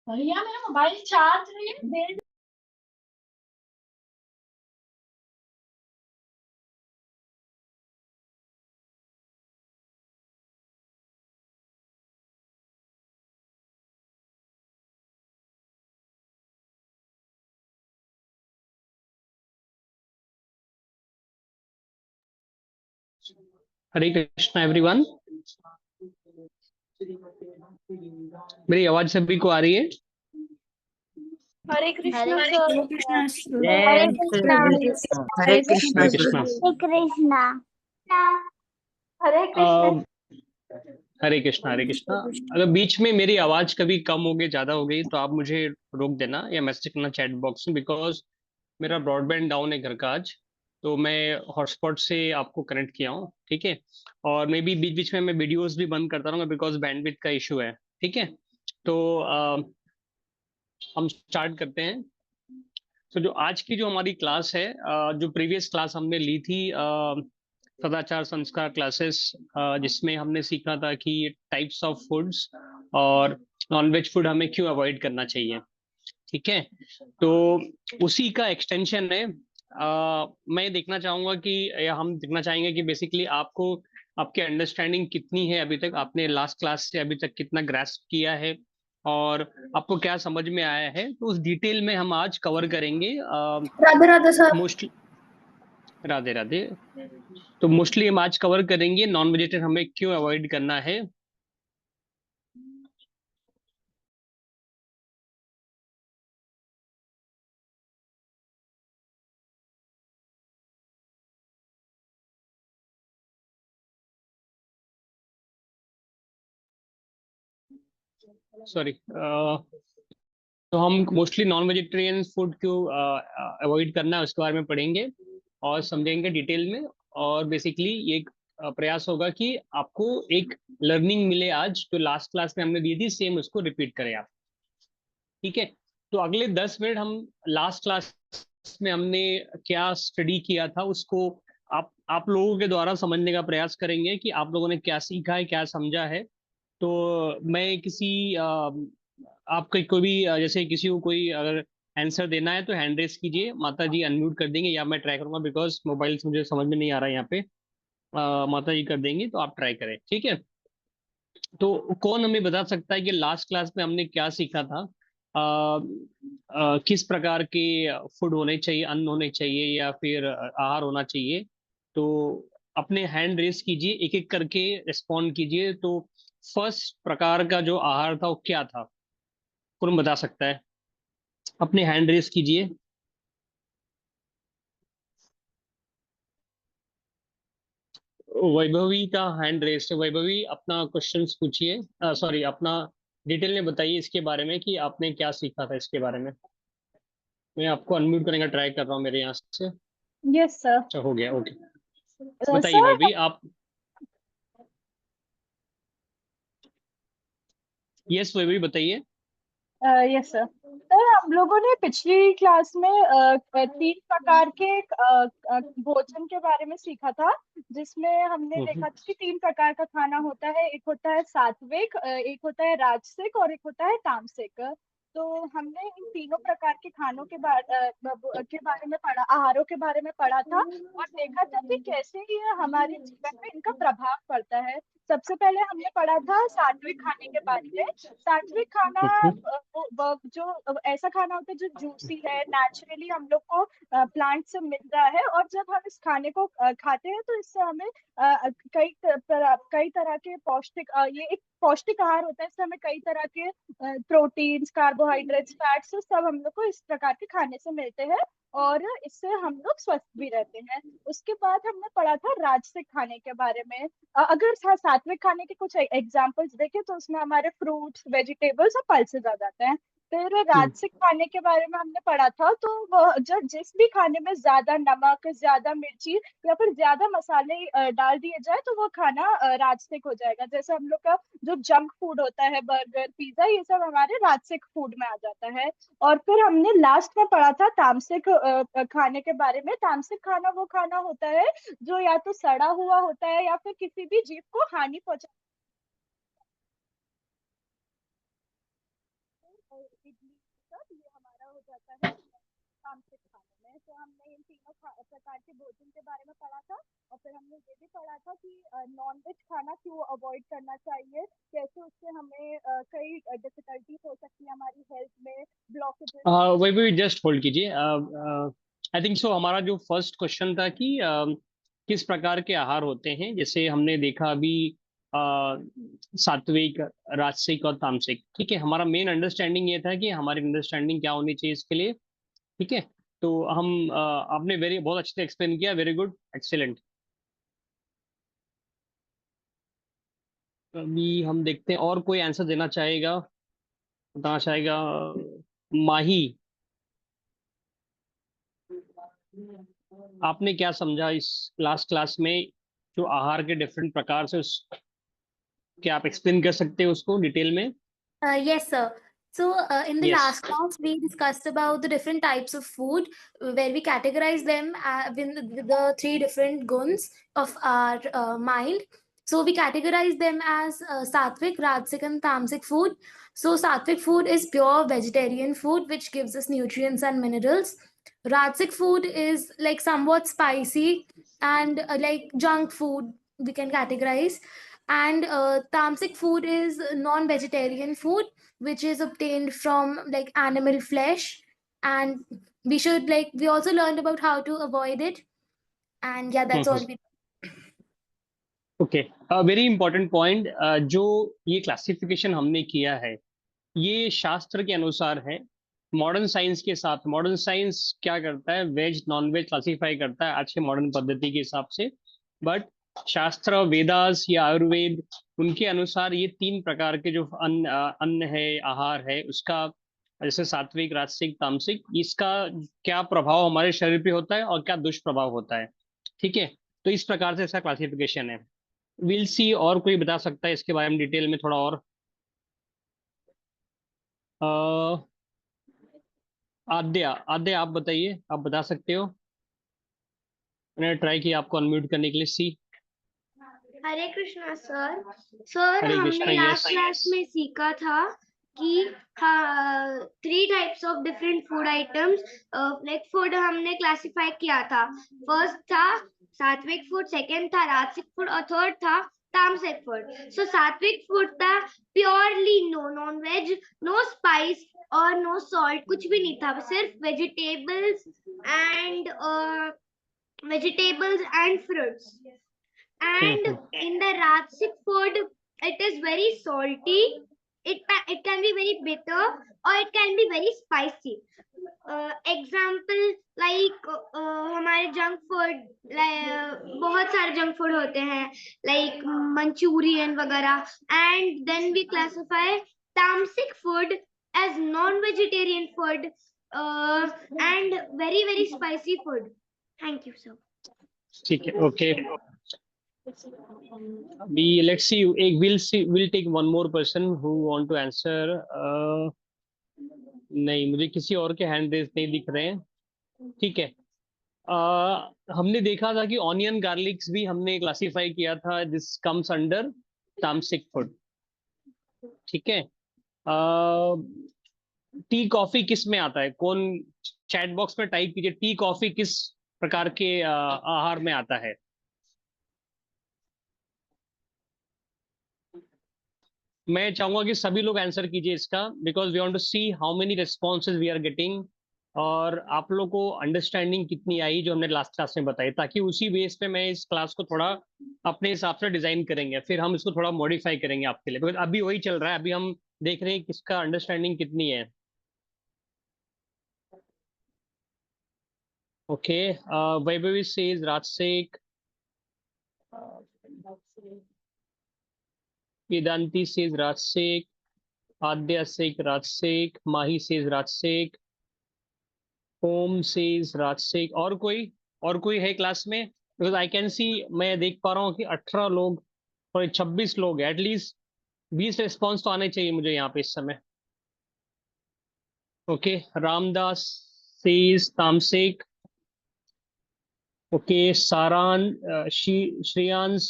भैया मेरा mobile charge नहीं है, दे। हरे कृष्णा एवरीवन। मेरी आवाज सभी को आ रही है? हरे हरे कृष्णा कृष्ण सर। हरे जय कृष्णा हरे कृष्णा हरे हरे कृष्णा। कृष्णा हरे कृष्ण। अ, हरे कृष्णा हरे कृष्णा। अगर बीच में मेरी आवाज कभी कम हो गई, ज्यादा हो गई, तो आप मुझे रोक देना या मैसेज करना चैट बॉक्स में, बिकॉज मेरा ब्रॉडबैंड डाउन है घर का आज। तो मैं हॉटस्पॉट से आपको कनेक्ट किया हूँ, ठीक है। और मे बी बीच बीच में मैं वीडियोस भी बंद करता रहूंगा बिकॉज बैंडविड्थ का इशू है, ठीक है। तो हम स्टार्ट करते हैं। तो जो आज की जो हमारी क्लास है, जो प्रीवियस क्लास हमने ली थी, सदाचार संस्कार क्लासेस, जिसमें हमने सीखा था कि टाइप्स ऑफ फूड्स और नॉनवेज फूड हमें क्यों अवॉइड करना चाहिए, ठीक है। तो उसी का एक्सटेंशन है। मैं देखना चाहूंगा कि, या हम देखना चाहेंगे कि बेसिकली आपको आपकी अंडरस्टैंडिंग कितनी है, अभी तक आपने लास्ट क्लास से अभी तक कितना ग्रास्प किया है और आपको क्या समझ में आया है, तो उस डिटेल में हम आज कवर करेंगे। राधे राधे सर। मोस्टली राधे राधे। तो मोस्टली हम आज कवर करेंगे नॉन वेजिटेरियन हमें क्यों अवॉइड करना है। सॉरी। तो हम मोस्टली नॉन वेजिटेरियन फूड क्यों अवॉइड करना है उसके बारे में पढ़ेंगे और समझेंगे डिटेल में। और बेसिकली ये एक प्रयास होगा कि आपको एक लर्निंग मिले आज, जो लास्ट क्लास में हमने दी थी सेम उसको रिपीट करें आप, ठीक है। तो अगले 10 मिनट हम लास्ट क्लास में हमने क्या स्टडी किया था उसको आप लोगों के द्वारा समझने का प्रयास करेंगे कि आप लोगों ने क्या सीखा है, क्या समझा है। तो मैं किसी आपका कोई भी जैसे किसी को कोई अगर आंसर देना है तो हैंड रेस कीजिए, माता जी अनम्यूट कर देंगे या मैं ट्राई करूंगा बिकॉज मोबाइल से मुझे समझ में नहीं आ रहा है यहाँ पे। माता जी कर देंगी तो आप ट्राई करें, ठीक है। तो कौन हमें बता सकता है कि लास्ट क्लास में हमने क्या सीखा था? किस प्रकार के फूड होने चाहिए, अन्न होने चाहिए या फिर आहार होना चाहिए? तो अपने हैंड रेस कीजिए, एक एक करके रिस्पॉन्ड कीजिए। तो फर्स्ट प्रकार का जो आहार था वो क्या था, कौन बता सकता है? अपने हैंड रेस कीजिए। वैभवी का हैंड रेस है। वैभवी अपना क्वेश्चंस पूछिए, सॉरी अपना डिटेल में बताइए इसके बारे में कि आपने क्या सीखा था इसके बारे में। मैं आपको अनम्यूट करने का ट्राई कर रहा हूँ मेरे यहाँ से। Yes sir. अच्छा हो गया, ओके। बताइए सर। वैभवी आप। यस वैभवी बताइए। Yes sir. सर हम लोगों ने पिछली क्लास में तीन प्रकार के भोजन के बारे में सीखा था, जिसमें हमने हम्म। देखा था कि तीन प्रकार का खाना होता है। एक होता है सात्विक, एक होता है राजसिक और एक होता है तामसिक। तो हमने इन तीनों प्रकार के खानों के बारे में पढ़ा, आहारों के बारे में पढ़ा था और देखा था कि कैसे ये हमारे जीवन में इनका प्रभाव पड़ता है। सबसे पहले हमने पढ़ा था सात्विक खाने के बारे में। सात्विक खाना हम्म। जो ऐसा खाना होता है जो जूसी है, नेचुरली हम लोग को प्लांट से मिल रहा है। और जब हम इस खाने को खाते हैं तो इससे हमें कई तरह के पौष्टिक, ये एक पौष्टिक आहार होता है। इससे हमें कई तरह के प्रोटीन्स, कार्बोहाइड्रेट्स, फैट्स सब हम लोग को इस प्रकार के खाने से मिलते हैं और इससे हम लोग स्वस्थ भी रहते हैं। उसके बाद हमने पढ़ा था राजसिक खाने के बारे में। अगर सात्विक खाने के कुछ एग्जांपल्स देखें तो उसमें हमारे फ्रूट्स, वेजिटेबल्स और पल्सेस आ जाते हैं। फिर हम्म। राजसिक खाने के बारे में हमने पढ़ा था, तो वह जो जिस भी खाने में ज्यादा नमक, ज्यादा मिर्ची या फिर ज्यादा मसाले डाल दिए जाए तो वो खाना राजसिक हो जाएगा। जैसे हम लोग का जो जंक फूड होता है, बर्गर, पिज्जा, ये सब हमारे राजसिक फूड में आ जाता है। और फिर हमने लास्ट में पढ़ा था तामसिक खाने के बारे में। तामसिक खाना वो खाना होता है जो या तो सड़ा हुआ होता है या फिर किसी भी जीव को हानि पहुंचा तो हमने इन तीनों प्रकार के भोजन के बारे में पढ़ा था। और फिर हमने ये भी पढ़ा था कि नॉन वेज खाना क्यों अवॉइड करना चाहिए, कैसे उससे हमें कई डिफिकल्टीज हो सकती है हमारी हेल्थ में, ब्लॉकेजेस। वही भी जस्ट होल्ड कीजिए। आई थिंक सो हमारा जो फर्स्ट क्वेश्चन था कि किस प्रकार के आहार होते हैं, जैसे हमने देखा अभी सात्विक, राजसिक और तामसिक। ठीक है, हमारा मेन अंडरस्टैंडिंग ये था कि हमारी अंडरस्टैंडिंग क्या होनी चाहिए इसके लिए। ठीक है, तो हम आपने वेरी बहुत अच्छे से एक्सप्लेन किया, वेरी गुड, एक्सीलेंट। अभी हम देखते हैं और कोई आंसर देना चाहेगा, बताना चाहेगा। माही, आपने क्या समझा इस लास्ट क्लास में, जो आहार के डिफरेंट प्रकार से उस, क्या आप एक्सप्लेन कर सकते हैं उसको डिटेल में? Yes, sir. So, in the yes. last class, we discussed about the different types of food, where we categorize them with the three different guns of our mind. So, we categorize them as sattvic, rajasic, and tamasic food. So, sattvic food is pure vegetarian food, which gives us nutrients and minerals. Rajasic food is like somewhat spicy and like junk food, we can categorize. And tamasic food is non-vegetarian food, which is obtained from like animal flesh. And we also learned about how to avoid it. And yeah, that's all we. Okay, very important point. जो ये classification हमने किया है, ये शास्त्र के अनुसार है। मॉडर्न साइंस के साथ, मॉडर्न साइंस क्या करता है, वेज नॉन वेज क्लासिफाई करता है आज के मॉडर्न पद्धति के हिसाब से। बट शास्त्र, वेदास या आयुर्वेद, उनके अनुसार ये तीन प्रकार के जो अन्न है, आहार है उसका, जैसे सात्विक, राजसिक, तामसिक, इसका क्या प्रभाव हमारे शरीर पे होता है और क्या दुष्प्रभाव होता है। ठीक है, तो इस प्रकार से इसका क्लासिफिकेशन है। विल सी, और कोई बता सकता है इसके बारे में डिटेल में थोड़ा और? आद्य, आद्य आप बताइए, आप बता सकते हो। मैंने ट्राई किया आपको अनम्यूट करने के लिए। सी। हरे कृष्णा सर। सर हरे हमने कृष्णा, लास्ट यस। क्लास में सीखा था कि three types of different food items, like food हमने क्लासिफाई किया था। फर्स्ट था सात्विक फूड, सेकंड था राजसिक फूड और थर्ड था तामसिक फूड। सो सात्विक फूड था purely no non veg, no spice और नो सॉल्ट, कुछ भी नहीं था, सिर्फ vegetables and fruits. And in the Rajasic food, it is very salty. It can be very bitter or it can be very spicy. Example like हमारे junk food, बहुत सारे junk food होते हैं लाइक मंचूरियन वगैरह। And then we classify तामसिक food as non-vegetarian food and very very spicy food. Thank you sir. ठीक है, okay. अभी लेट्स सी, एक will take one more person who want to answer. नहीं, मुझे किसी और के हैंड रेज नहीं दिख रहे हैं। ठीक है, हमने देखा था कि ऑनियन गार्लिक्स भी हमने क्लासिफाई किया था, दिस कम्स अंडर तामसिक फूड। ठीक है, टी कॉफी किस में आता है? कौन, चैट बॉक्स में टाइप कीजिए, टी कॉफी किस प्रकार के आहार में आता है? मैं चाहूंगा कि सभी लोग आंसर कीजिए इसका, because we want to see how many responses we are getting, और आप लोग को अंडरस्टैंडिंग कितनी आई जो हमने लास्ट क्लास में बताई, ताकि उसी बेस पे मैं इस क्लास को थोड़ा अपने हिसाब से डिजाइन करेंगे, फिर हम इसको थोड़ा मॉडिफाई करेंगे आपके लिए, बिकॉज अभी वही चल रहा है, अभी हम देख रहे हैं किसका अंडरस्टैंडिंग कितनी है। Okay, Vaibhavi says राजसेक, Vedanti says राजसेक, आद्या सेक राजसेक, माही सेज राजसेक, ओम सेज राजसेक। और कोई है क्लास में? बिकॉज आई कैन सी, मैं देख पा रहा हूँ कि 18 लोग और 26 लोग, एटलीस्ट 20 रिस्पॉन्स तो आने चाहिए मुझे यहाँ पे इस समय। ओके, रामदास सेज तामसिक। Okay, Saran, Shreyansh,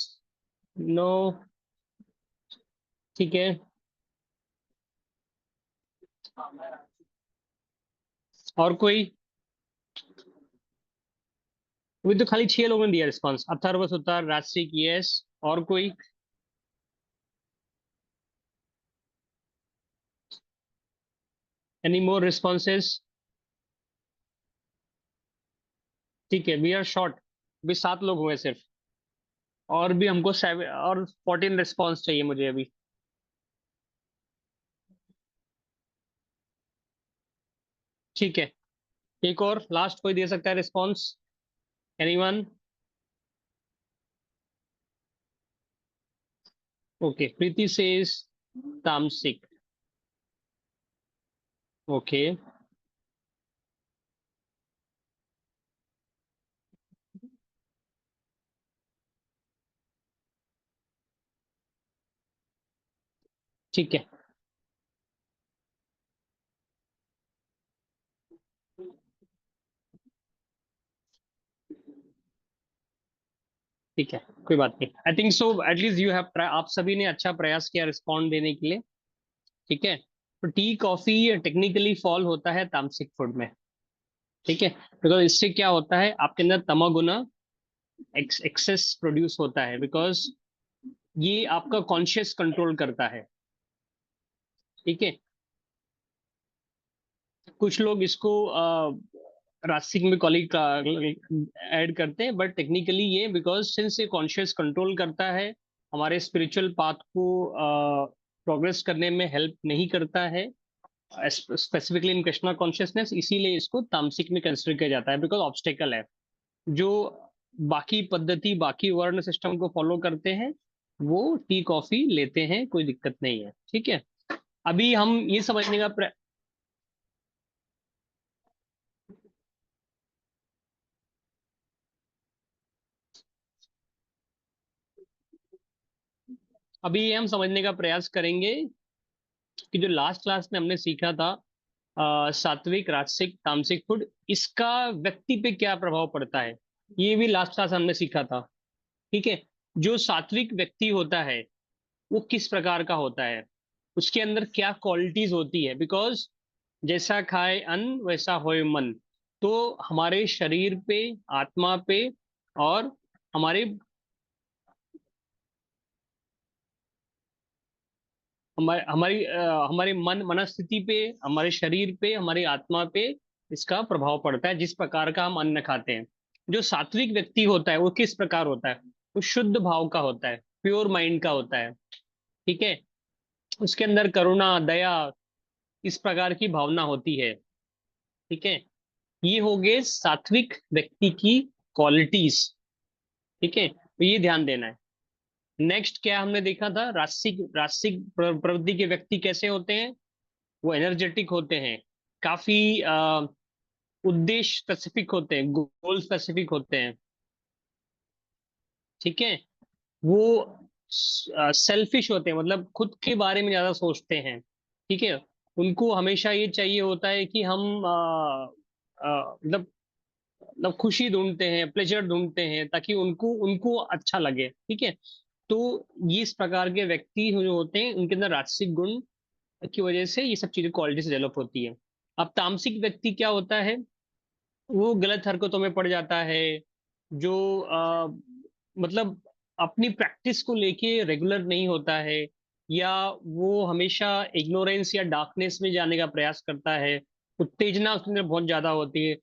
no. ठीक है, और कोई? अभी तो खाली 6 लोगों ने दिया रिस्पॉन्स, अथर्व, सुतार, राशिक, यस, और कोई? Any more responses? ठीक है, वी आर शॉर्ट, अभी 7 लोग हुए सिर्फ, और भी हमको 7 और 14 रिस्पॉन्स चाहिए मुझे अभी। ठीक है, एक और लास्ट कोई दे सकता है रिस्पॉन्स? एनीवन? ओके, प्रीति सेज तामसिक। ओके, ठीक है, ठीक है, कोई बात नहीं। आई think so at least you have, आप सभी ने अच्छा प्रयास किया रिस्पॉन्ड देने के लिए। ठीक है, तो टी कॉफी टेक्निकली फॉल होता है तामसिक फूड में। ठीक है, बिकॉज इससे क्या होता है, आपके अंदर तमोगुना एक्सेस प्रोड्यूस होता है, बिकॉज ये आपका कॉन्शियस कंट्रोल करता है। ठीक है, कुछ लोग इसको रास्तिक में कॉलिक ऐड करते हैं, बट टेक्निकली ये बिकॉज सिंस ये कॉन्शियस कंट्रोल करता है, हमारे स्पिरिचुअल पाथ को प्रोग्रेस करने में हेल्प नहीं करता है, स्पेसिफिकली इन कृष्णा कॉन्शियसनेस, इसीलिए इसको तामसिक में कंसिडर किया जाता है, बिकॉज ऑब्स्टेकल है। जो बाकी पद्धति, बाकी वर्ण सिस्टम को फॉलो करते हैं, वो टी कॉफी लेते हैं, कोई दिक्कत नहीं है। ठीक है, अभी हम ये समझने का अभी ये हम समझने का प्रयास करेंगे कि जो लास्ट क्लास में हमने सीखा था, सात्विक, राजसिक, तामसिक फूड, इसका व्यक्ति पे क्या प्रभाव पड़ता है, ये भी लास्ट क्लास हमने सीखा था। ठीक है, जो सात्विक व्यक्ति होता है वो किस प्रकार का होता है, उसके अंदर क्या क्वालिटीज होती है, बिकॉज जैसा खाए अन्न वैसा होए मन। तो हमारे शरीर पे, आत्मा पे, और हमारे हमारे मन मनस्थिति पे, हमारे शरीर पे, हमारी आत्मा पे इसका प्रभाव पड़ता है, जिस प्रकार का हम अन्न खाते हैं। जो सात्विक व्यक्ति होता है वो किस प्रकार होता है, वो शुद्ध भाव का होता है, प्योर माइंड का होता है। ठीक है, उसके अंदर करुणा, दया, इस प्रकार की भावना होती है। ठीक है, ये हो गए सात्विक व्यक्ति की क्वालिटीज। ठीक है, तो ये ध्यान देना है। नेक्स्ट क्या हमने देखा था, रासिक रासिक प्रवृत्ति के व्यक्ति कैसे होते हैं, वो एनर्जेटिक होते हैं, काफी उद्देश्य स्पेसिफिक होते हैं, गोल स्पेसिफिक होते हैं। ठीक है, वो सेल्फिश होते हैं, मतलब खुद के बारे में ज्यादा सोचते हैं। ठीक है, उनको हमेशा ये चाहिए होता है कि हम मतलब खुशी ढूंढते हैं, प्लेजर ढूंढते हैं, ताकि उनको उनको अच्छा लगे। ठीक है, तो ये इस प्रकार के व्यक्ति जो होते हैं उनके अंदर राजसिक गुण की वजह से ये सब चीजें, क्वालिटीज डेवलप होती है। अब तामसिक व्यक्ति क्या होता है, वो गलत हरकतों में पड़ जाता है, जो मतलब अपनी प्रैक्टिस को लेके रेगुलर नहीं होता है, या वो हमेशा इग्नोरेंस या डार्कनेस में जाने का प्रयास करता है, उत्तेजना उसके अंदर बहुत ज्यादा होती है।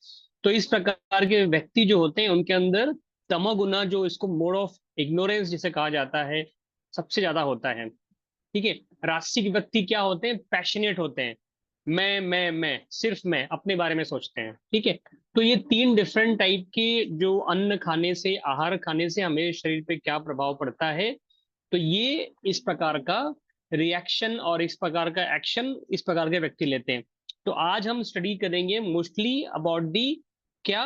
तो इस प्रकार के व्यक्ति जो होते हैं उनके अंदर तमोगुना, जो इसको मोड ऑफ इग्नोरेंस जिसे कहा जाता है, सबसे ज्यादा होता है। ठीक है, राजसिक व्यक्ति क्या होते हैं, पैशनेट होते हैं, मैं सिर्फ मैं अपने बारे में सोचते हैं। ठीक है, तो ये 3 डिफरेंट टाइप के जो अन्न खाने से, आहार खाने से हमें शरीर पे क्या प्रभाव पड़ता है, तो ये इस प्रकार का रिएक्शन और इस प्रकार का एक्शन इस प्रकार के व्यक्ति लेते हैं। तो आज हम स्टडी करेंगे मोस्टली अबाउट दी क्या,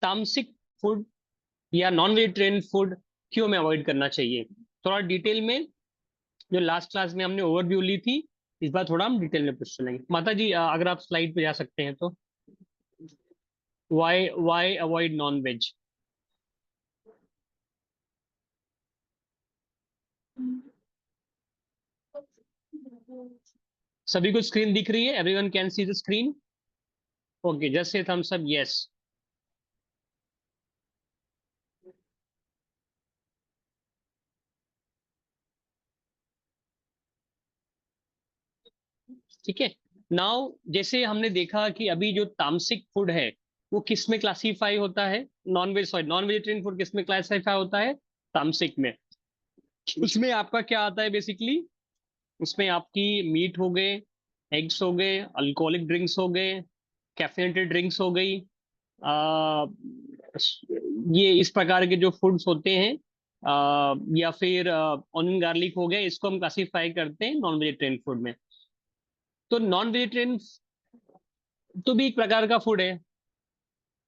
तामसिक फूड या नॉन वेजिटेरियन फूड क्यों हमें अवॉइड करना चाहिए, थोड़ा डिटेल में। जो लास्ट क्लास में हमने ओवरव्यू ली थी, इस बार थोड़ा हम डिटेल में पूछ चलेंगे। माता जी, अगर आप स्लाइड पे जा सकते हैं तो, वाई अवॉइड नॉन वेज। सभी को स्क्रीन दिख रही है, everyone can see the screen? Okay, just say thumbs up yes. ठीक है। नाउ जैसे हमने देखा कि अभी जो तामसिक फूड है वो किस में क्लासीफाई होता है, नॉन वेजिटेरियन फूड किस में क्लासीफाई होता है, तामसिक में। उसमें आपका क्या आता है बेसिकली, उसमें आपकी मीट हो गए, एग्स हो गए, अल्कोहलिक ड्रिंक्स हो गए, कैफिनेटेड ड्रिंक्स हो गई, आ, ये इस प्रकार के जो फूड्स होते हैं, या फिर ऑनियन गार्लिक हो गया, इसको हम क्लासीफाई करते हैं नॉन वेजिटेरियन फूड में। तो नॉन वेजिटेरियन तो भी एक प्रकार का फूड है,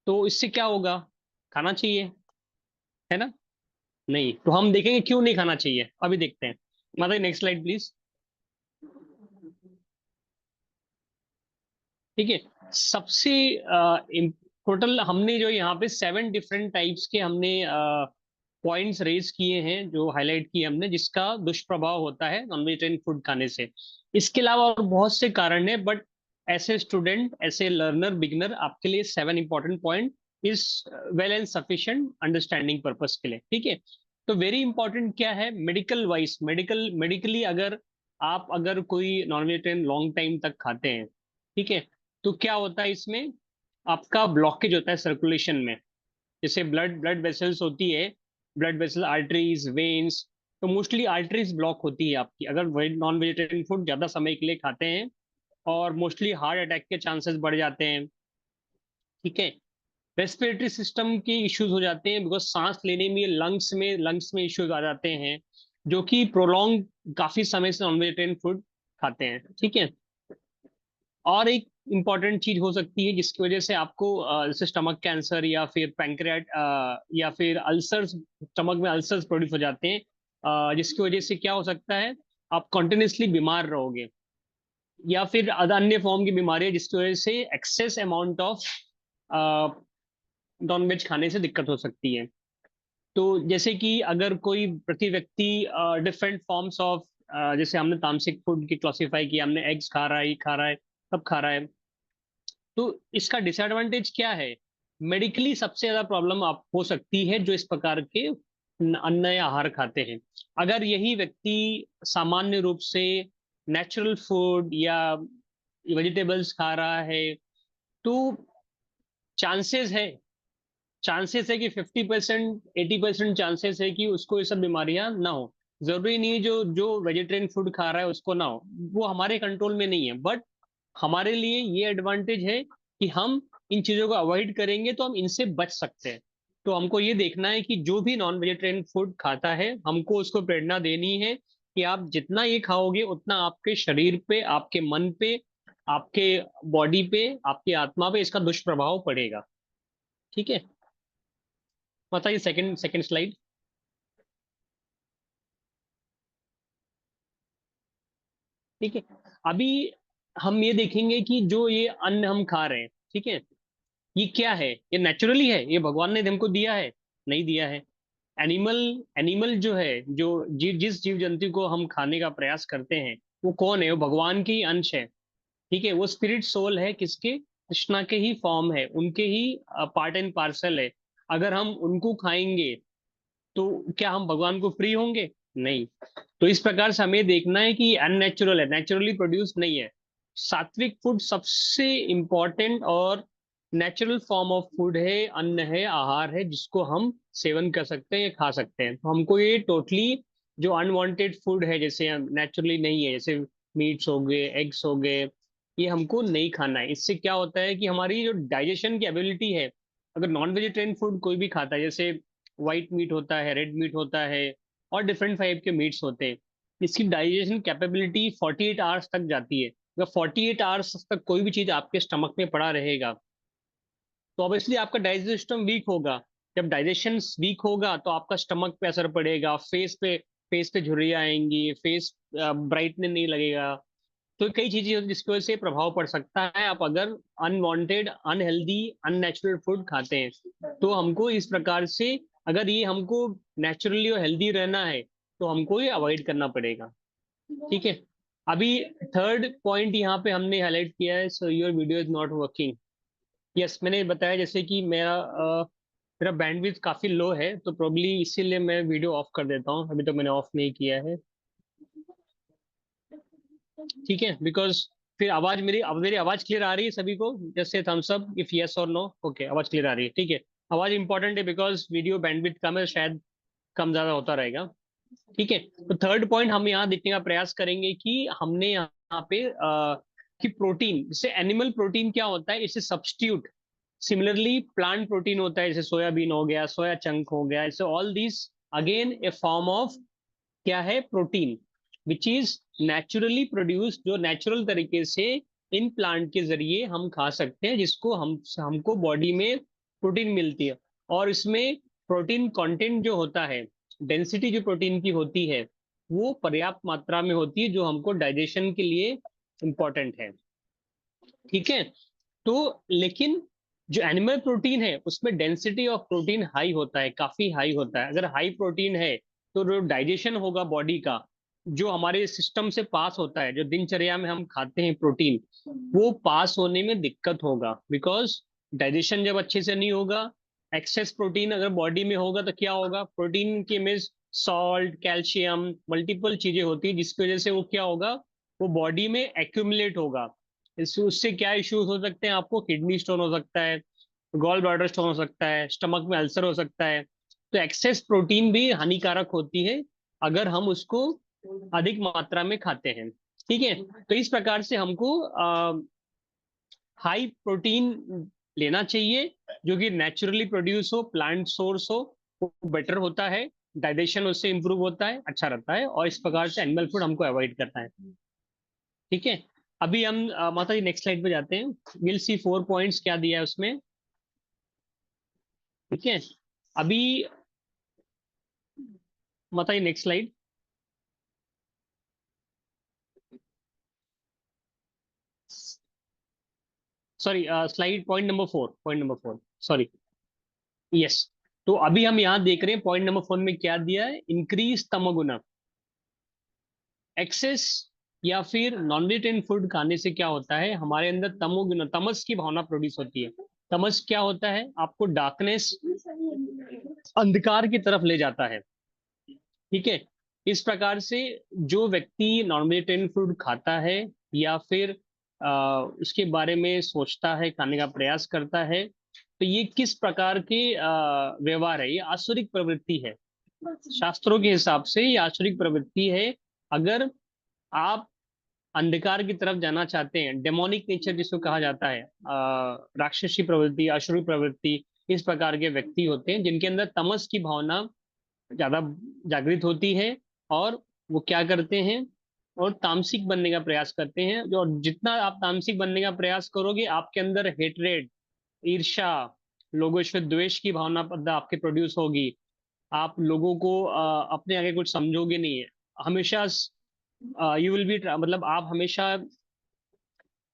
तो इससे क्या होगा, खाना चाहिए, है ना? नहीं, तो हम देखेंगे क्यों नहीं खाना चाहिए, अभी देखते हैं। मतलब नेक्स्ट स्लाइड प्लीज। ठीक है। सबसे टोटल हमने जो यहाँ पे 7 डिफरेंट टाइप्स के हमने पॉइंट्स रेज किए हैं, जो हाईलाइट किए हमने, जिसका दुष्प्रभाव होता है नॉन वेजिटेरियन फूड खाने से। इसके अलावा और बहुत से कारण है, बट ऐसे स्टूडेंट, ऐसे लर्नर, बिगनर, आपके लिए 7 important point is well and sufficient understanding purpose के लिए। ठीक है। तो वेरी इंपॉर्टेंट क्या है, मेडिकल वाइज, मेडिकली अगर आप अगर कोई नॉन वेजिटेरियन लॉन्ग टाइम तक खाते हैं, ठीक है, तो क्या होता है इसमें, आपका ब्लॉकेज होता है सर्कुलेशन में। जैसे ब्लड वेसल्स होती है, ब्लड वेसल, आर्टरीज, वेन्स, तो मोस्टली आर्टरीज ब्लॉक होती है आपकी अगर नॉन वेजिटेरियन फूड ज्यादा समय के लिए खाते हैं, और मोस्टली हार्ट अटैक के चांसेस बढ़ जाते हैं। ठीक है। रेस्पिरेटरी सिस्टम के इश्यूज हो जाते हैं, बिकॉज सांस लेने में लंग्स में इश्यूज आ जाते हैं, जो कि प्रोलॉन्ग काफी समय से नॉन वेजिटेरियन फूड खाते हैं। ठीक है। और एक इंपॉर्टेंट चीज हो सकती है जिसकी वजह से आपको जैसे स्टमक कैंसर या फिर पैंक्रियाट या फिर अल्सर्स, स्टमक में अल्सर्स प्रोड्यूस हो जाते हैं, जिसकी वजह से क्या हो सकता है, आप कंटिन्यूसली बीमार रहोगे, या फिर अन्य फॉर्म की बीमारी है जिसकी वजह से excess amount of non veg खाने से दिक्कत हो सकती है। तो जैसे कि अगर कोई प्रति व्यक्ति डिफरेंट फॉर्म्स ऑफ, जैसे हमने तामसिक फूड की क्लासिफाई किया, हमने एग्स खा रहा है, खा रहा है, सब खा रहा है, तो इसका डिसएडवांटेज क्या है, मेडिकली सबसे ज्यादा प्रॉब्लम आप हो सकती है जो इस प्रकार के अन्न या आहार खाते हैं। अगर यही व्यक्ति सामान्य रूप से नेचुरल फूड या वेजिटेबल्स खा रहा है, तो चांसेस है चांसेस है कि 50% 80% चांसेस है कि उसको ये सब बीमारियां ना हो। जरूरी नहीं है जो जो वेजिटेरियन फूड खा रहा है उसको ना हो, वो हमारे कंट्रोल में नहीं है, बट हमारे लिए ये एडवांटेज है कि हम इन चीजों को अवॉइड करेंगे तो हम इनसे बच सकते हैं। तो हमको ये देखना है कि जो भी नॉन वेजिटेरियन फूड खाता है, हमको उसको प्रेरणा देनी है कि आप जितना ये खाओगे उतना आपके शरीर पे, आपके मन पे, आपके बॉडी पे, आपकी आत्मा पे इसका दुष्प्रभाव पड़ेगा। ठीक है। बताइए सेकंड सेकंड स्लाइड। ठीक है। अभी हम ये देखेंगे कि जो ये अन्न हम खा रहे हैं, ठीक है, ये क्या है, ये नेचुरली है, ये भगवान ने हमको दिया है, नहीं दिया है। एनिमल एनिमल जो है, जो जिस जीव जंतु को हम खाने का प्रयास करते हैं, वो कौन है, वो भगवान के ही अंश है। ठीक है। वो स्पिरिट सोल है, किसके, कृष्णा के ही फॉर्म है, उनके ही पार्ट एंड पार्सल है। अगर हम उनको खाएंगे तो क्या हम भगवान को फ्री होंगे, नहीं। तो इस प्रकार से हमें देखना है कि अननेचुरल है, नेचुरली प्रोड्यूस नहीं है। सात्विक फूड सबसे इंपॉर्टेंट और नेचुरल फॉर्म ऑफ फूड है, अन्न है, आहार है, जिसको हम सेवन कर सकते हैं या खा सकते हैं। तो हमको ये टोटली जो अनवांटेड फूड है, जैसे नेचुरली नहीं है, जैसे मीट्स हो गए, एग्स हो गए, ये हमको नहीं खाना है। इससे क्या होता है कि हमारी जो डाइजेशन की एबिलिटी है, अगर नॉन वेजिटेरियन फूड कोई भी खाता है, जैसे व्हाइट मीट होता है, रेड मीट होता है, और डिफरेंट टाइप के मीट्स होते हैं, इसकी डाइजेशन कैपेबिलिटी 48 आवर्स तक जाती है। अगर 48 आवर्स तक कोई भी चीज आपके स्टमक में पड़ा रहेगा, तो ऑब्वियसली आपका डाइजेशन सिस्टम वीक होगा। जब डाइजेशन वीक होगा तो आपका स्टमक पे असर पड़ेगा, फेस पे झुर्रियाँ आएंगी, फेस ब्राइटनेस नहीं लगेगा। तो कई चीजें होती हैं जिसकी वजह से प्रभाव पड़ सकता है, आप अगर अनवांटेड, अनहेल्दी, अननेचुरल फूड खाते हैं। तो हमको इस प्रकार से, अगर ये हमको नेचुरली और हेल्दी रहना है, तो हमको ये अवॉइड करना पड़ेगा। ठीक है। अभी थर्ड पॉइंट यहाँ पे हमने हाईलाइट किया है, so your video is not working. Yes, मैंने बताया जैसे कि मेरा बैंडविड्थ काफी लो है, तो प्रोबली इसीलिए मैं वीडियो ऑफ कर देता हूँ, अभी तो मैंने ऑफ नहीं किया है। ठीक है। बिकॉज फिर आवाज मेरी आवाज क्लियर आ रही है सभी को? जैसे थम्स अप इफ यस और नो। ओके, आवाज क्लियर आ रही है, ठीक है। आवाज इंपॉर्टेंट है बिकॉज वीडियो बैंडविड्थ कम है, शायद कम ज्यादा होता रहेगा, ठीक है। तो थर्ड पॉइंट हम यहाँ देखने का प्रयास करेंगे कि हमने यहाँ पे कि प्रोटीन, जैसे एनिमल प्रोटीन क्या होता है, इसे सब्स्टिट्यूट सिमिलरली प्लांट प्रोटीन होता है, जैसे सोयाबीन हो गया, सोया चंक हो गया, ऐसे all this again A form of क्या है, protein, which is naturally produce, जो नेचुरल तरीके से इन प्लांट के जरिए हम खा सकते हैं, जिसको हमको बॉडी में प्रोटीन मिलती है। और इसमें प्रोटीन कंटेंट जो होता है, डेंसिटी जो प्रोटीन की होती है, वो पर्याप्त मात्रा में होती है, जो हमको डाइजेशन के लिए इंपॉर्टेंट है, ठीक है। तो लेकिन जो एनिमल प्रोटीन है उसमें डेंसिटी ऑफ प्रोटीन हाई होता है, काफी हाई होता है। अगर हाई प्रोटीन है तो जो डाइजेशन होगा बॉडी का, जो हमारे सिस्टम से पास होता है, जो दिनचर्या में हम खाते हैं प्रोटीन, वो पास होने में दिक्कत होगा, बिकॉज डाइजेशन जब अच्छे से नहीं होगा, एक्सेस प्रोटीन अगर बॉडी में होगा तो क्या होगा, प्रोटीन के में सॉल्ट, कैल्शियम, मल्टीपल चीजें होती है, जिसकी वजह से वो क्या होगा, वो बॉडी में एक्यूमुलेट होगा। उससे क्या इश्यूज हो सकते हैं आपको, किडनी स्टोन हो सकता है, गॉल ब्लैडर स्टोन हो सकता है, स्टमक में अल्सर हो सकता है। तो एक्सेस प्रोटीन भी हानिकारक होती है अगर हम उसको अधिक मात्रा में खाते हैं, ठीक है। तो इस प्रकार से हमको हाई प्रोटीन लेना चाहिए, जो कि नेचुरली प्रोड्यूस हो, प्लांट सोर्स हो, वो बेटर होता है, डाइजेशन उससे इंप्रूव होता है, अच्छा रहता है, और इस प्रकार से एनिमल फूड हमको अवॉइड करना है, ठीक है। अभी हम माता जी नेक्स्ट स्लाइड पे जाते हैं। विल सी 4 पॉइंट्स क्या दिया है उसमें, ठीक है। अभी माता जी next slide. Sorry, slide point number 4 sorry, yes. तो अभी हम यहाँ देख रहे हैं पॉइंट नंबर 4 में क्या दिया है, इंक्रीज तमोगुना। एक्सेस या फिर नॉन वेजिटेरियन फूड खाने से क्या होता है, हमारे अंदर तमोगुण, तमस की भावना प्रोड्यूस होती है। तमस क्या होता है, आपको डार्कनेस, अंधकार की तरफ ले जाता है, ठीक है। इस प्रकार से जो व्यक्ति नॉन वेजिटेरियन फूड खाता है या फिर उसके बारे में सोचता है, खाने का प्रयास करता है, तो ये किस प्रकार के व्यवहार है, ये आसुरिक प्रवृत्ति है। शास्त्रों के हिसाब से ये आसुरिक प्रवृत्ति है। अगर आप अंधकार की तरफ जाना चाहते हैं, डेमोनिक नेचर जिसको कहा जाता है, राक्षसी प्रवृत्ति, आसुरी प्रवृत्ति, इस प्रकार के व्यक्ति होते हैं जिनके अंदर तमस की भावना ज्यादा जागृत होती है, और वो क्या करते हैं, और तामसिक बनने का प्रयास करते हैं। जो जितना आप तामसिक बनने का प्रयास करोगे, आपके अंदर हेटरेड, ईर्ष्या, लोगों से द्वेष की भावना आपके प्रोड्यूस होगी। आप लोगों को अपने आगे कुछ समझोगे नहीं है, हमेशा यू विल बी, मतलब आप हमेशा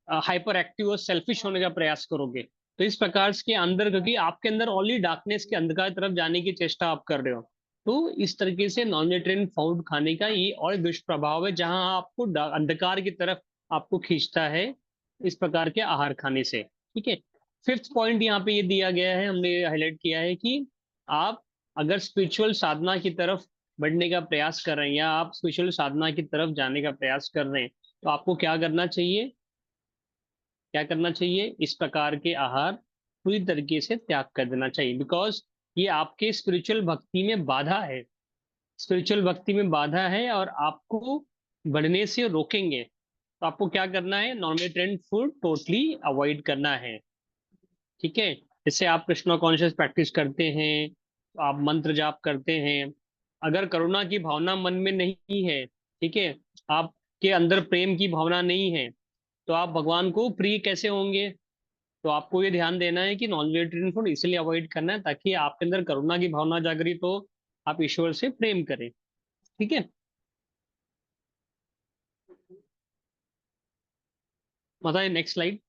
हाइपर एक्टिव और सेल्फिश होने का प्रयास करोगे। तो इस प्रकार के अंदर, क्योंकि आपके अंदर ओनली डार्कनेस के, अंधकार तरफ जाने की चेष्टा आप कर रहे हो, तो इस तरीके से नॉन वेजिटेरियन फूड खाने का ये और दुष्प्रभाव है, जहां आपको अंधकार की तरफ आपको खींचता है, इस प्रकार के आहार खाने से, ठीक है। फिफ्थ पॉइंट यहाँ पे ये दिया गया है, हमने हाईलाइट किया है कि आप अगर स्पिरिचुअल साधना की तरफ बढ़ने का प्रयास कर रहे हैं, या आप स्पिरिचुअल साधना की तरफ जाने का प्रयास कर रहे हैं, तो आपको क्या करना चाहिए, क्या करना चाहिए, इस प्रकार के आहार पूरी तरीके से त्याग कर देना चाहिए, बिकॉज ये आपके स्पिरिचुअल भक्ति में बाधा है, स्पिरिचुअल भक्ति में बाधा है, और आपको बढ़ने से रोकेंगे। तो आपको क्या करना है, non vegetarian food totally avoid करना है, ठीक है। जैसे आप कृष्णा कॉन्शियस प्रैक्टिस करते हैं, तो आप मंत्र जाप करते हैं, अगर करुणा की भावना मन में नहीं है, ठीक है, आपके अंदर प्रेम की भावना नहीं है, तो आप भगवान को प्रिय कैसे होंगे। तो आपको ये ध्यान देना है कि नॉन वेजिटेरियन फूड इसलिए अवॉइड करना है ताकि आपके अंदर करुणा की भावना जागृत हो, आप ईश्वर से प्रेम करें, ठीक है। बताइए नेक्स्ट स्लाइड।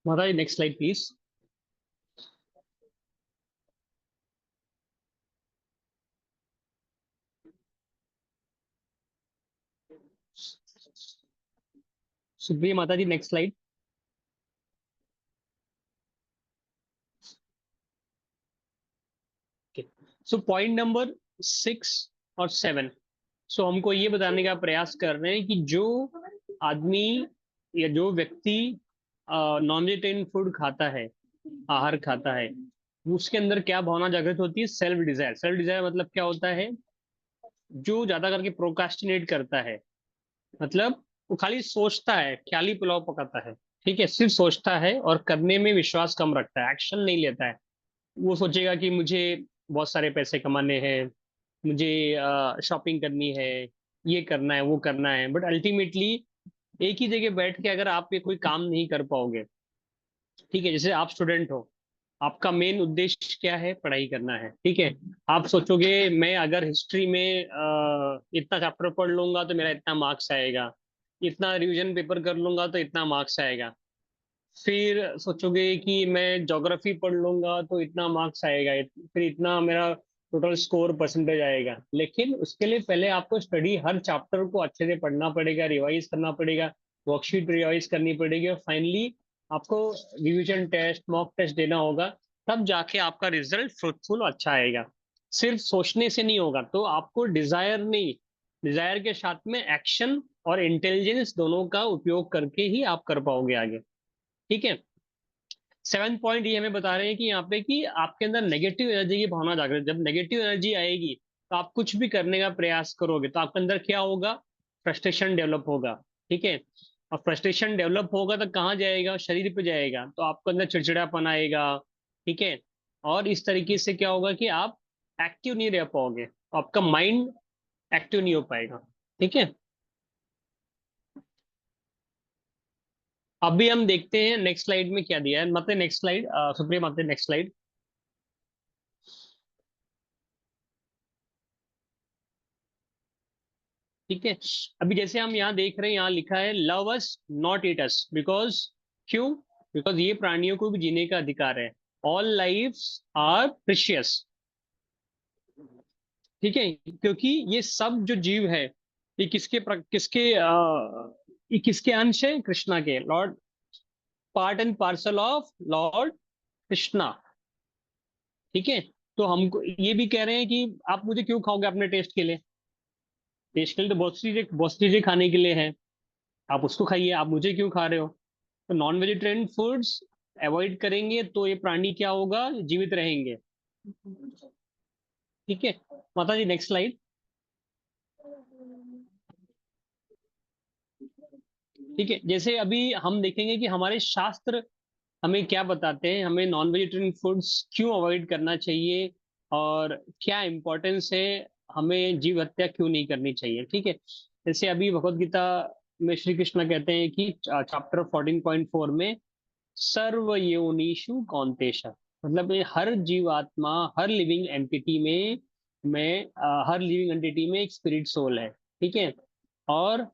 बताइए नेक्स्ट स्लाइड प्लीज। सुप्रिया माता जी next slide. So point number 6 और 7, सो हमको ये बताने का प्रयास कर रहे हैं कि जो आदमी या जो व्यक्ति नॉन वेजिटेरियन फूड खाता है, आहार खाता है, उसके अंदर क्या भावना जागृत होती है? Self Dzire. सेल्फ डिजायर मतलब क्या होता है? जो ज्यादा करके प्रोकास्टिनेट करता है, मतलब वो खाली सोचता है, ख्याली पुलाव पकाता है, ठीक है, सिर्फ सोचता है और करने में विश्वास कम रखता है, एक्शन नहीं लेता है। वो सोचेगा कि मुझे बहुत सारे पैसे कमाने हैं, मुझे शॉपिंग करनी है, ये करना है, वो करना है, बट अल्टीमेटली एक ही जगह बैठ के अगर आप ये कोई काम नहीं कर पाओगे, ठीक है, जैसे आप स्टूडेंट हो, आपका मेन उद्देश्य क्या है? पढ़ाई करना है, ठीक है। आप सोचोगे मैं अगर हिस्ट्री में इतना चैप्टर पढ़ लूंगा तो मेरा इतना मार्क्स आएगा, इतना रिवीजन पेपर कर लूंगा तो इतना मार्क्स आएगा, फिर सोचोगे कि मैं ज्योग्राफी पढ़ लूंगा तो इतना मार्क्स आएगा, फिर इतना मेरा टोटल स्कोर परसेंटेज आएगा। लेकिन उसके लिए पहले आपको स्टडी हर चैप्टर को अच्छे से पढ़ना पड़ेगा, रिवाइज करना पड़ेगा, वर्कशीट रिवाइज करनी पड़ेगी, और फाइनली आपको रिवीजन टेस्ट, मॉक टेस्ट देना होगा, तब जाके आपका रिजल्ट फ्रूटफुल अच्छा आएगा। सिर्फ सोचने से नहीं होगा, तो आपको डिजायर नहीं, डिजायर के साथ में एक्शन और इंटेलिजेंस दोनों का उपयोग करके ही आप कर पाओगे आगे, ठीक है। 7 पॉइंट ये हमें बता रहे हैं कि यहाँ पे कि आपके अंदर नेगेटिव एनर्जी की भावना जागृत, जब नेगेटिव एनर्जी आएगी तो आप कुछ भी करने का प्रयास करोगे तो आपके अंदर क्या होगा? फ्रस्ट्रेशन डेवलप होगा, ठीक है। और फ्रस्ट्रेशन डेवलप होगा तो कहाँ जाएगा? शरीर पे जाएगा, तो आपके अंदर चिड़चिड़ापन आएगा, ठीक है। और इस तरीके से क्या होगा कि आप एक्टिव नहीं रह पाओगे, आपका माइंड एक्टिव नहीं हो पाएगा, ठीक है। अभी हम देखते हैं नेक्स्ट स्लाइड में क्या दिया है। मतलब नेक्स्ट स्लाइड, सुप्रिया माते, नेक्स्ट स्लाइड। ठीक है, अभी जैसे हम यहाँ देख रहे हैं, यहाँ लिखा है love us not eat us, because क्यों? बिकॉज ये प्राणियों को भी जीने का अधिकार है। ऑल लाइव्स आर प्रीशियस, ठीक है, क्योंकि ये सब जो जीव है ये ये किसके अंश है? कृष्णा के, Lord, part and parcel of Lord Krishna, ठीक है। तो हमको ये भी कह रहे हैं कि आप मुझे क्यों खाओगे? अपने टेस्ट के लिए, टेस्ट के लिए तो बहुत सी चीजें खाने के लिए है, आप उसको खाइए, आप मुझे क्यों खा रहे हो? तो नॉन वेजिटेरियन फूड्स अवॉइड करेंगे तो ये प्राणी क्या होगा? जीवित रहेंगे, ठीक है। माता जी नेक्स्ट स्लाइड। ठीक है, जैसे अभी हम देखेंगे कि हमारे शास्त्र हमें क्या बताते हैं, हमें नॉन वेजिटेरियन फूड्स क्यों अवॉइड करना चाहिए और क्या इम्पोर्टेंस है, हमें जीव हत्या क्यों नहीं करनी चाहिए, ठीक है। जैसे अभी भगवत गीता में श्री कृष्ण कहते हैं कि चैप्टर 14.4 में सर्व योनिषु कौन्तेश, मतलब ये हर जीवात्मा, हर लिविंग एंटिटी में, हर लिविंग एंटिटी में एक स्पिरिट सोल है, ठीक है। और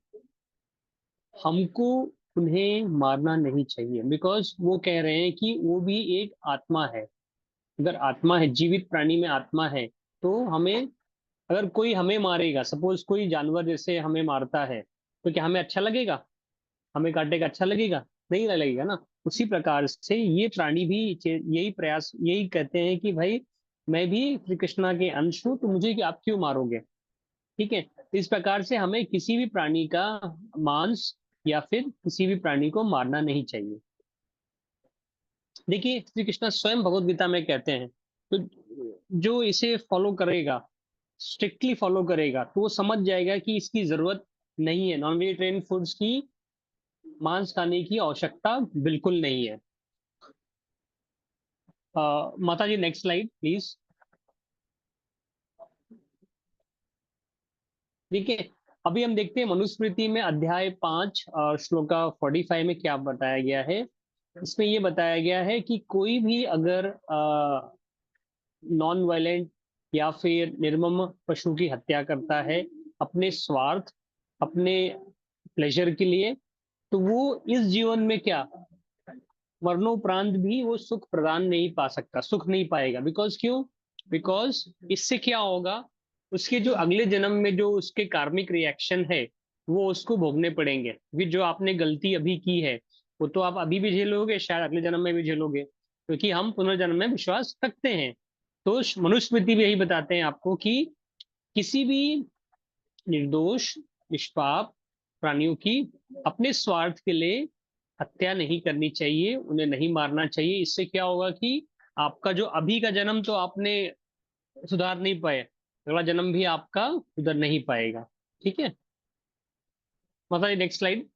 हमको उन्हें मारना नहीं चाहिए, बिकॉज वो कह रहे हैं कि वो भी एक आत्मा है। अगर आत्मा है, जीवित प्राणी में आत्मा है, तो हमें, अगर कोई हमें मारेगा, सपोज कोई जानवर जैसे हमें मारता है, तो क्या हमें अच्छा लगेगा? हमें काटेगा, अच्छा लगेगा? नहीं लगेगा ना। उसी प्रकार से ये प्राणी भी यही प्रयास, यही कहते हैं कि भाई मैं भी श्री कृष्णा के अंश हूँ, तो मुझे आप क्यों मारोगे, ठीक है। इस प्रकार से हमें किसी भी प्राणी का मांस या फिर किसी भी प्राणी को मारना नहीं चाहिए। देखिए श्री कृष्ण स्वयं भगवत गीता में कहते हैं, तो जो इसे फॉलो करेगा, स्ट्रिक्टली फॉलो करेगा, तो वो समझ जाएगा कि इसकी जरूरत नहीं है, नॉन वेजिटेरियन फूड्स की, मांस खाने की आवश्यकता बिल्कुल नहीं है। माता जी नेक्स्ट स्लाइड प्लीज। ठीक है, अभी हम देखते हैं मनुस्मृति में अध्याय 5 और श्लोका 45 में क्या बताया गया है। इसमें ये बताया गया है कि कोई भी अगर नॉन वायलेंट या फिर निर्मम पशु की हत्या करता है अपने स्वार्थ, अपने प्लेजर के लिए, तो वो इस जीवन में क्या, मरणोपरांत भी वो सुख प्रदान नहीं पा सकता, सुख नहीं पाएगा। बिकॉज क्यों? बिकॉज इससे क्या होगा, उसके जो अगले जन्म में जो उसके कार्मिक रिएक्शन है वो उसको भोगने पड़ेंगे। कि जो आपने गलती अभी की है वो तो आप अभी भी झेलोगे, शायद अगले जन्म में भी झेलोगे, क्योंकि हम पुनर्जन्म में विश्वास रखते हैं। तो मनुस्मृति भी यही बताते हैं आपको कि किसी भी निर्दोष निष्पाप प्राणियों की अपने स्वार्थ के लिए हत्या नहीं करनी चाहिए, उन्हें नहीं मारना चाहिए। इससे क्या होगा कि आपका जो अभी का जन्म तो आपने सुधार नहीं पाए, अगला जन्म भी आपका सुधर नहीं पाएगा। ठीक है, बताइए नेक्स्ट स्लाइड।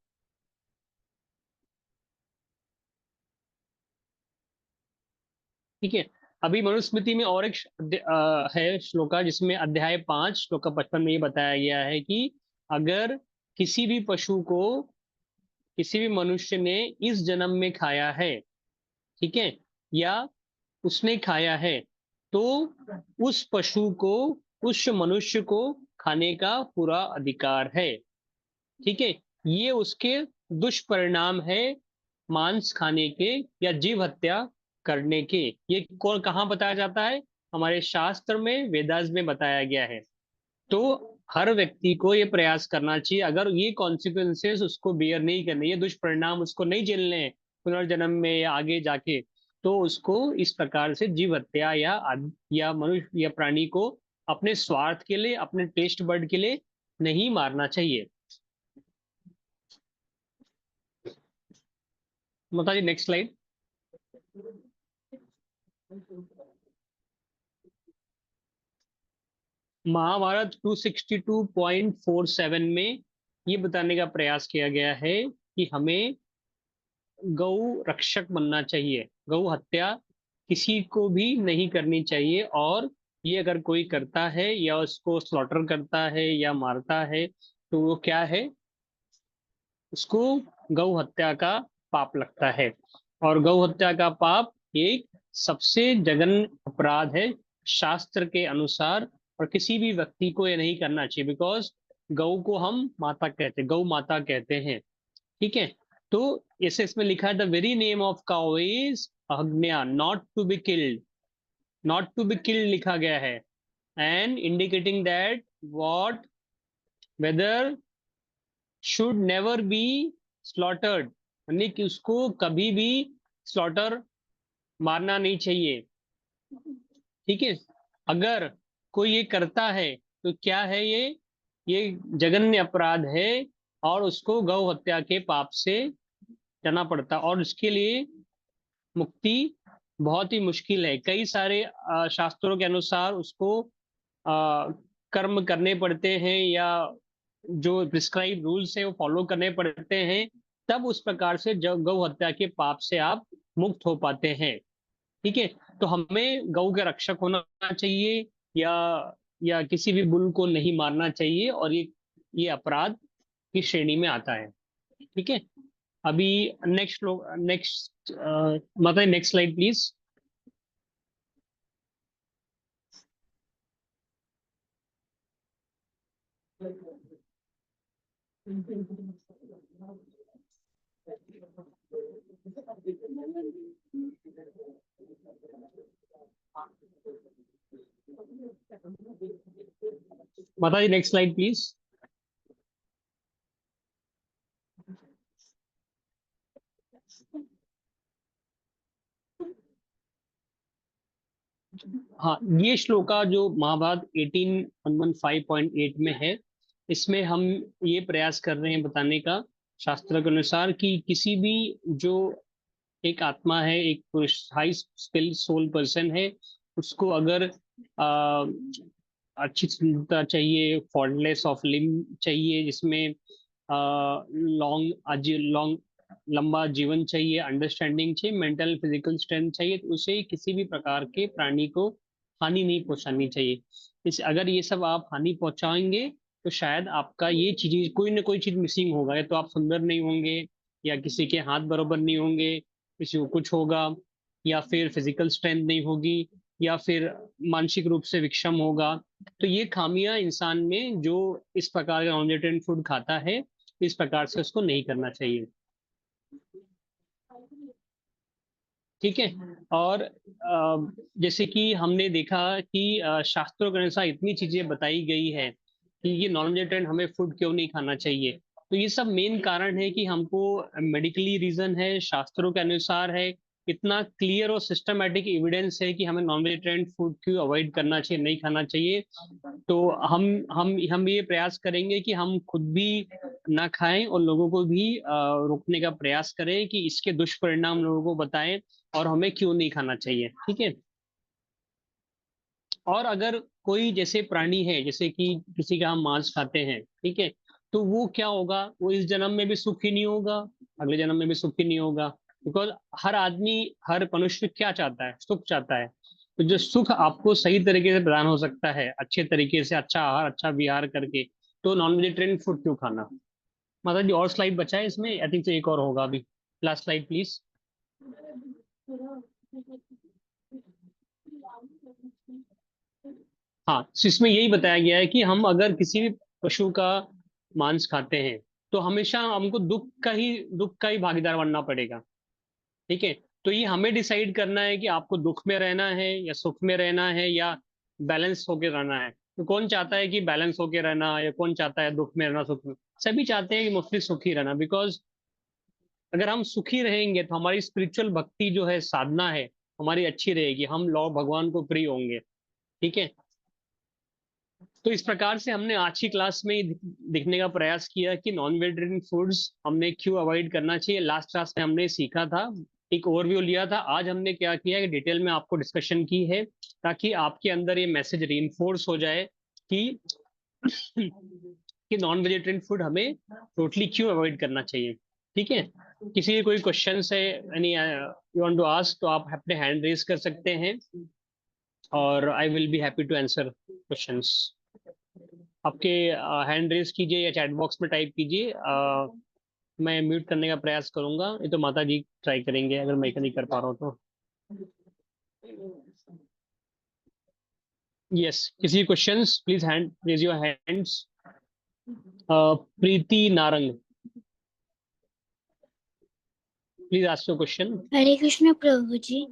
ठीक है, अभी मनुस्मृति में और एक है श्लोका, जिसमें अध्याय 5 श्लोका 55 में ये बताया गया है कि अगर किसी भी पशु को किसी भी मनुष्य ने इस जन्म में खाया है, ठीक है, या उसने खाया है, तो उस पशु को, उस मनुष्य को खाने का पूरा अधिकार है। ठीक है, ये उसके दुष्परिणाम है मांस खाने के या जीव हत्या करने के। ये कौन कहाँ बताया जाता है? हमारे शास्त्र में, वेदास में बताया गया है। तो हर व्यक्ति को ये प्रयास करना चाहिए, अगर ये कॉन्सिक्वेंसेस उसको बेयर नहीं करने, ये दुष्परिणाम उसको नहीं झेलने हैं पुनर्जन्म में या आगे जाके, तो उसको इस प्रकार से जीव हत्या या मनुष्य या प्राणी को अपने स्वार्थ के लिए, अपने टेस्ट बर्ड के लिए नहीं मारना चाहिए। बताइए नेक्स्ट स्लाइड। महाभारत 262.47 में ये बताने का प्रयास किया गया है कि हमें गौ रक्षक बनना चाहिए, गौ हत्या किसी को भी नहीं करनी चाहिए, और ये अगर कोई करता है या उसको स्लॉटर करता है या मारता है तो वो क्या है, उसको गौ हत्या का पाप लगता है। और गौ हत्या का पाप एक सबसे जघन्य अपराध है शास्त्र के अनुसार, और किसी भी व्यक्ति को ये नहीं करना चाहिए, बिकॉज गौ को हम माता कहते हैं, गौ माता कहते हैं। ठीक है, तो ऐसे इसमें लिखा है the very name of cow is अग्न्या, not to be killed, not to be killed लिखा गया है, and indicating that what whether should never be slaughtered, यानी कि उसको कभी भी स्लॉटर मारना नहीं चाहिए। ठीक है, अगर कोई ये करता है तो क्या है, ये जघन्य अपराध है और उसको गौ हत्या के पाप से जाना पड़ता, और उसके लिए मुक्ति बहुत ही मुश्किल है। कई सारे शास्त्रों के अनुसार उसको कर्म करने पड़ते हैं, या जो प्रिस्क्राइब रूल्स है वो फॉलो करने पड़ते हैं, तब उस प्रकार से जो गौ हत्या के पाप से आप मुक्त हो पाते हैं। ठीक है, तो हमें गौ के रक्षक होना चाहिए, या किसी भी बुल को नहीं मारना चाहिए, और ये अपराध की श्रेणी में आता है। ठीक है, अभी नेक्स्ट मतलब नेक्स्ट स्लाइड प्लीज। बताइए नेक्स्ट स्लाइड प्लीज। हाँ, ये श्लोका जो महाभारत 1815.8 में है, इसमें हम ये प्रयास कर रहे हैं बताने का शास्त्र के अनुसार कि किसी भी जो एक आत्मा है, एक पुरुष हाई स्किल सोल पर्सन है, उसको अगर आ, अच्छी सुंदरता चाहिए, फॉल्टलेस ऑफ लिम्ब चाहिए, जिसमें लॉन्ग लंबा जीवन चाहिए, अंडरस्टैंडिंग चाहिए, मेंटल फिजिकल स्ट्रेंथ चाहिए, तो उसे किसी भी प्रकार के प्राणी को हानि नहीं पहुंचानी चाहिए। इस अगर ये सब आप हानि पहुंचाएंगे तो शायद आपका ये चीज, कोई ना कोई चीज मिसिंग होगा, या तो आप सुंदर नहीं होंगे, या किसी के हाथ बराबर नहीं होंगे, किसी को कुछ होगा, या फिर फिजिकल स्ट्रेंथ नहीं होगी, या फिर मानसिक रूप से विषम होगा। तो ये खामियां इंसान में, जो इस प्रकार का नॉन वेजिटेरियन फूड खाता है, इस प्रकार से उसको नहीं करना चाहिए। ठीक है, और जैसे कि हमने देखा कि शास्त्रों के अनुसार इतनी चीजें बताई गई है कि ये नॉन वेजिटेरियन हमें फूड क्यों नहीं खाना चाहिए, तो ये सब मेन कारण है कि हमको मेडिकली रीजन है, शास्त्रों के अनुसार है इतना क्लियर और सिस्टमेटिक एविडेंस है कि हमें नॉन वेजिटेरियन फूड क्यों अवॉइड करना चाहिए, नहीं खाना चाहिए, तो हम ये प्रयास करेंगे कि हम खुद भी ना खाएं और लोगों को भी रोकने का प्रयास करें कि इसके दुष्परिणाम लोगों को बताएं और हमें क्यों नहीं खाना चाहिए। ठीक है। और अगर कोई जैसे प्राणी है, जैसे कि किसी का हम मांस खाते हैं, ठीक है, तो वो क्या होगा, वो इस जन्म में भी सुखी नहीं होगा, अगले जन्म में भी सुखी नहीं होगा। बिकॉज हर आदमी, हर मनुष्य क्या चाहता है, सुख चाहता है। तो जो सुख आपको सही तरीके से प्रदान हो सकता है, अच्छे तरीके से, अच्छा आहार, अच्छा विहार करके, तो नॉन वेजिटेरियन फूड क्यों खाना। माता जी और स्लाइड बचा है इसमें, आई थिंक एक और होगा अभी। Last slide please. हाँ, तो इसमें यही बताया गया है कि हम अगर किसी भी पशु का मांस खाते हैं तो हमेशा हमको दुख का ही भागीदार बनना पड़ेगा। ठीक है। तो ये हमें डिसाइड करना है कि आपको दुख में रहना है या सुख में रहना है या बैलेंस होके रहना है। तो कौन चाहता है कि बैलेंस होके रहना, या कौन चाहता है दुख में रहना, सुख में। सभी चाहते हैं कि मोस्टली सुखी रहना। बिकॉज अगर हम सुखी रहेंगे तो हमारी स्पिरिचुअल भक्ति जो है, साधना है, हमारी अच्छी रहेगी, हम लॉर्ड भगवान को प्रिय होंगे। ठीक है। तो इस प्रकार से हमने आज की क्लास में दिखने का प्रयास किया कि नॉन वेजिटेरियन फूड्स हमने क्यों अवॉइड करना चाहिए। लास्ट क्लास में हमने सीखा था, एक ओवरव्यू लिया था। आज हमने क्या किया है, डिटेल में आपको डिस्कशन की है, ताकि आपके अंदर ये मैसेज रीइंफोर्स हो जाए कि नॉन वेजिटेरियन फूड हमें टोटली क्यों अवॉइड करना चाहिए। ठीक है। किसी के कोई क्वेश्चन है, यानी यू वांट टू आस्क, तो आप अपने हैंड रेज कर सकते हैं और I will be happy to answer questions. आपके हैंड रेज कीजिए या चैट बॉक्स में टाइप कीजिए। मैं म्यूट करने का प्रयास करूंगा, ये तो माता जी ट्राई करेंगे अगर मैं नहीं कर पा रहा हूँ तो। यस, किसी questions please hand raise your hands. Preeti Narang, please ask your question. Hare Krishna प्रभु जी।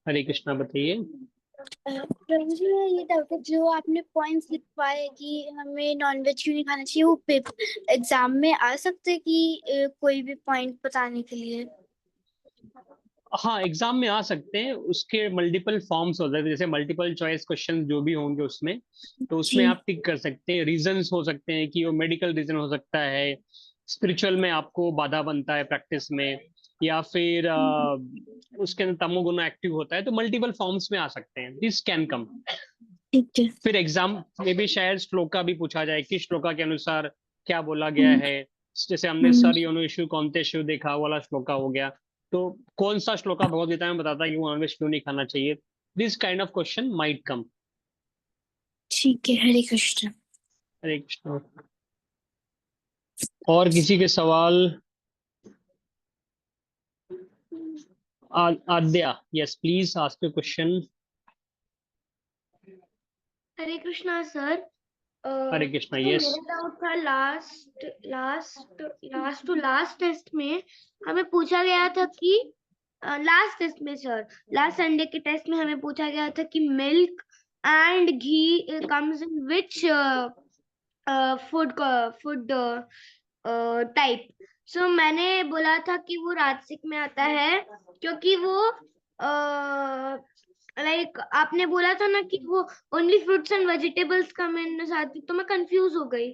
हरे कृष्णा, बताइए। प्रभु जी, मैं ये डाउट है, जो आपने पॉइंट्स लिखवाए कि हमें नॉनवेज क्यों नहीं खाना चाहिए, वो एग्जाम में आ सकते हैं कि कोई भी पॉइंट बताने के लिए? हाँ, एग्जाम में आ सकते हैं। उसके मल्टीपल फॉर्म्स होते हैं, जैसे मल्टीपल चॉइस क्वेश्चन जो भी होंगे उसमें, तो उसमें जी। आप टिक कर सकते हैं। रीजंस हो सकते हैं कि वो मेडिकल रीजन हो सकता है, स्पिरिचुअल में आपको बाधा बनता है प्रैक्टिस में, या फिर उसके अंदर तमोगुण एक्टिव होता है, तो मल्टीपल फॉर्म्स में आ सकते हैं। This can come. ठीक है। फिर एग्जाम में भी शायद श्लोका भी पूछा जाए कि श्लोका के अनुसार क्या बोला गया है। जैसे हमने सर योनिषु कौन्तेषु देखा वाला श्लोका हो गया, तो कौन सा श्लोका भगवद गीता में बताता है कि नॉनवेज क्यों नहीं खाना चाहिए। This kind of question might come. ठीक है, हरे कृष्ण। हरे कृष्ण। और किसी के सवाल? Aadya, yes please ask your question. Hare Krishna sir. Hare Krishna, तो यस। मेरा डाउट था, लास्ट टेस्ट में हमें पूछा गया था कि लास्ट टेस्ट में सर, लास्ट संडे के टेस्ट में हमें पूछा गया था कि milk and ghee comes in which food type. So मैंने बोला था कि वो राजसिक में आता है, क्योंकि वो लाइक आपने बोला था ना कि वो ओनली फ्रूट्स एंड वेजिटेबल्स कम इन साथ, तो मैं कंफ्यूज हो गई।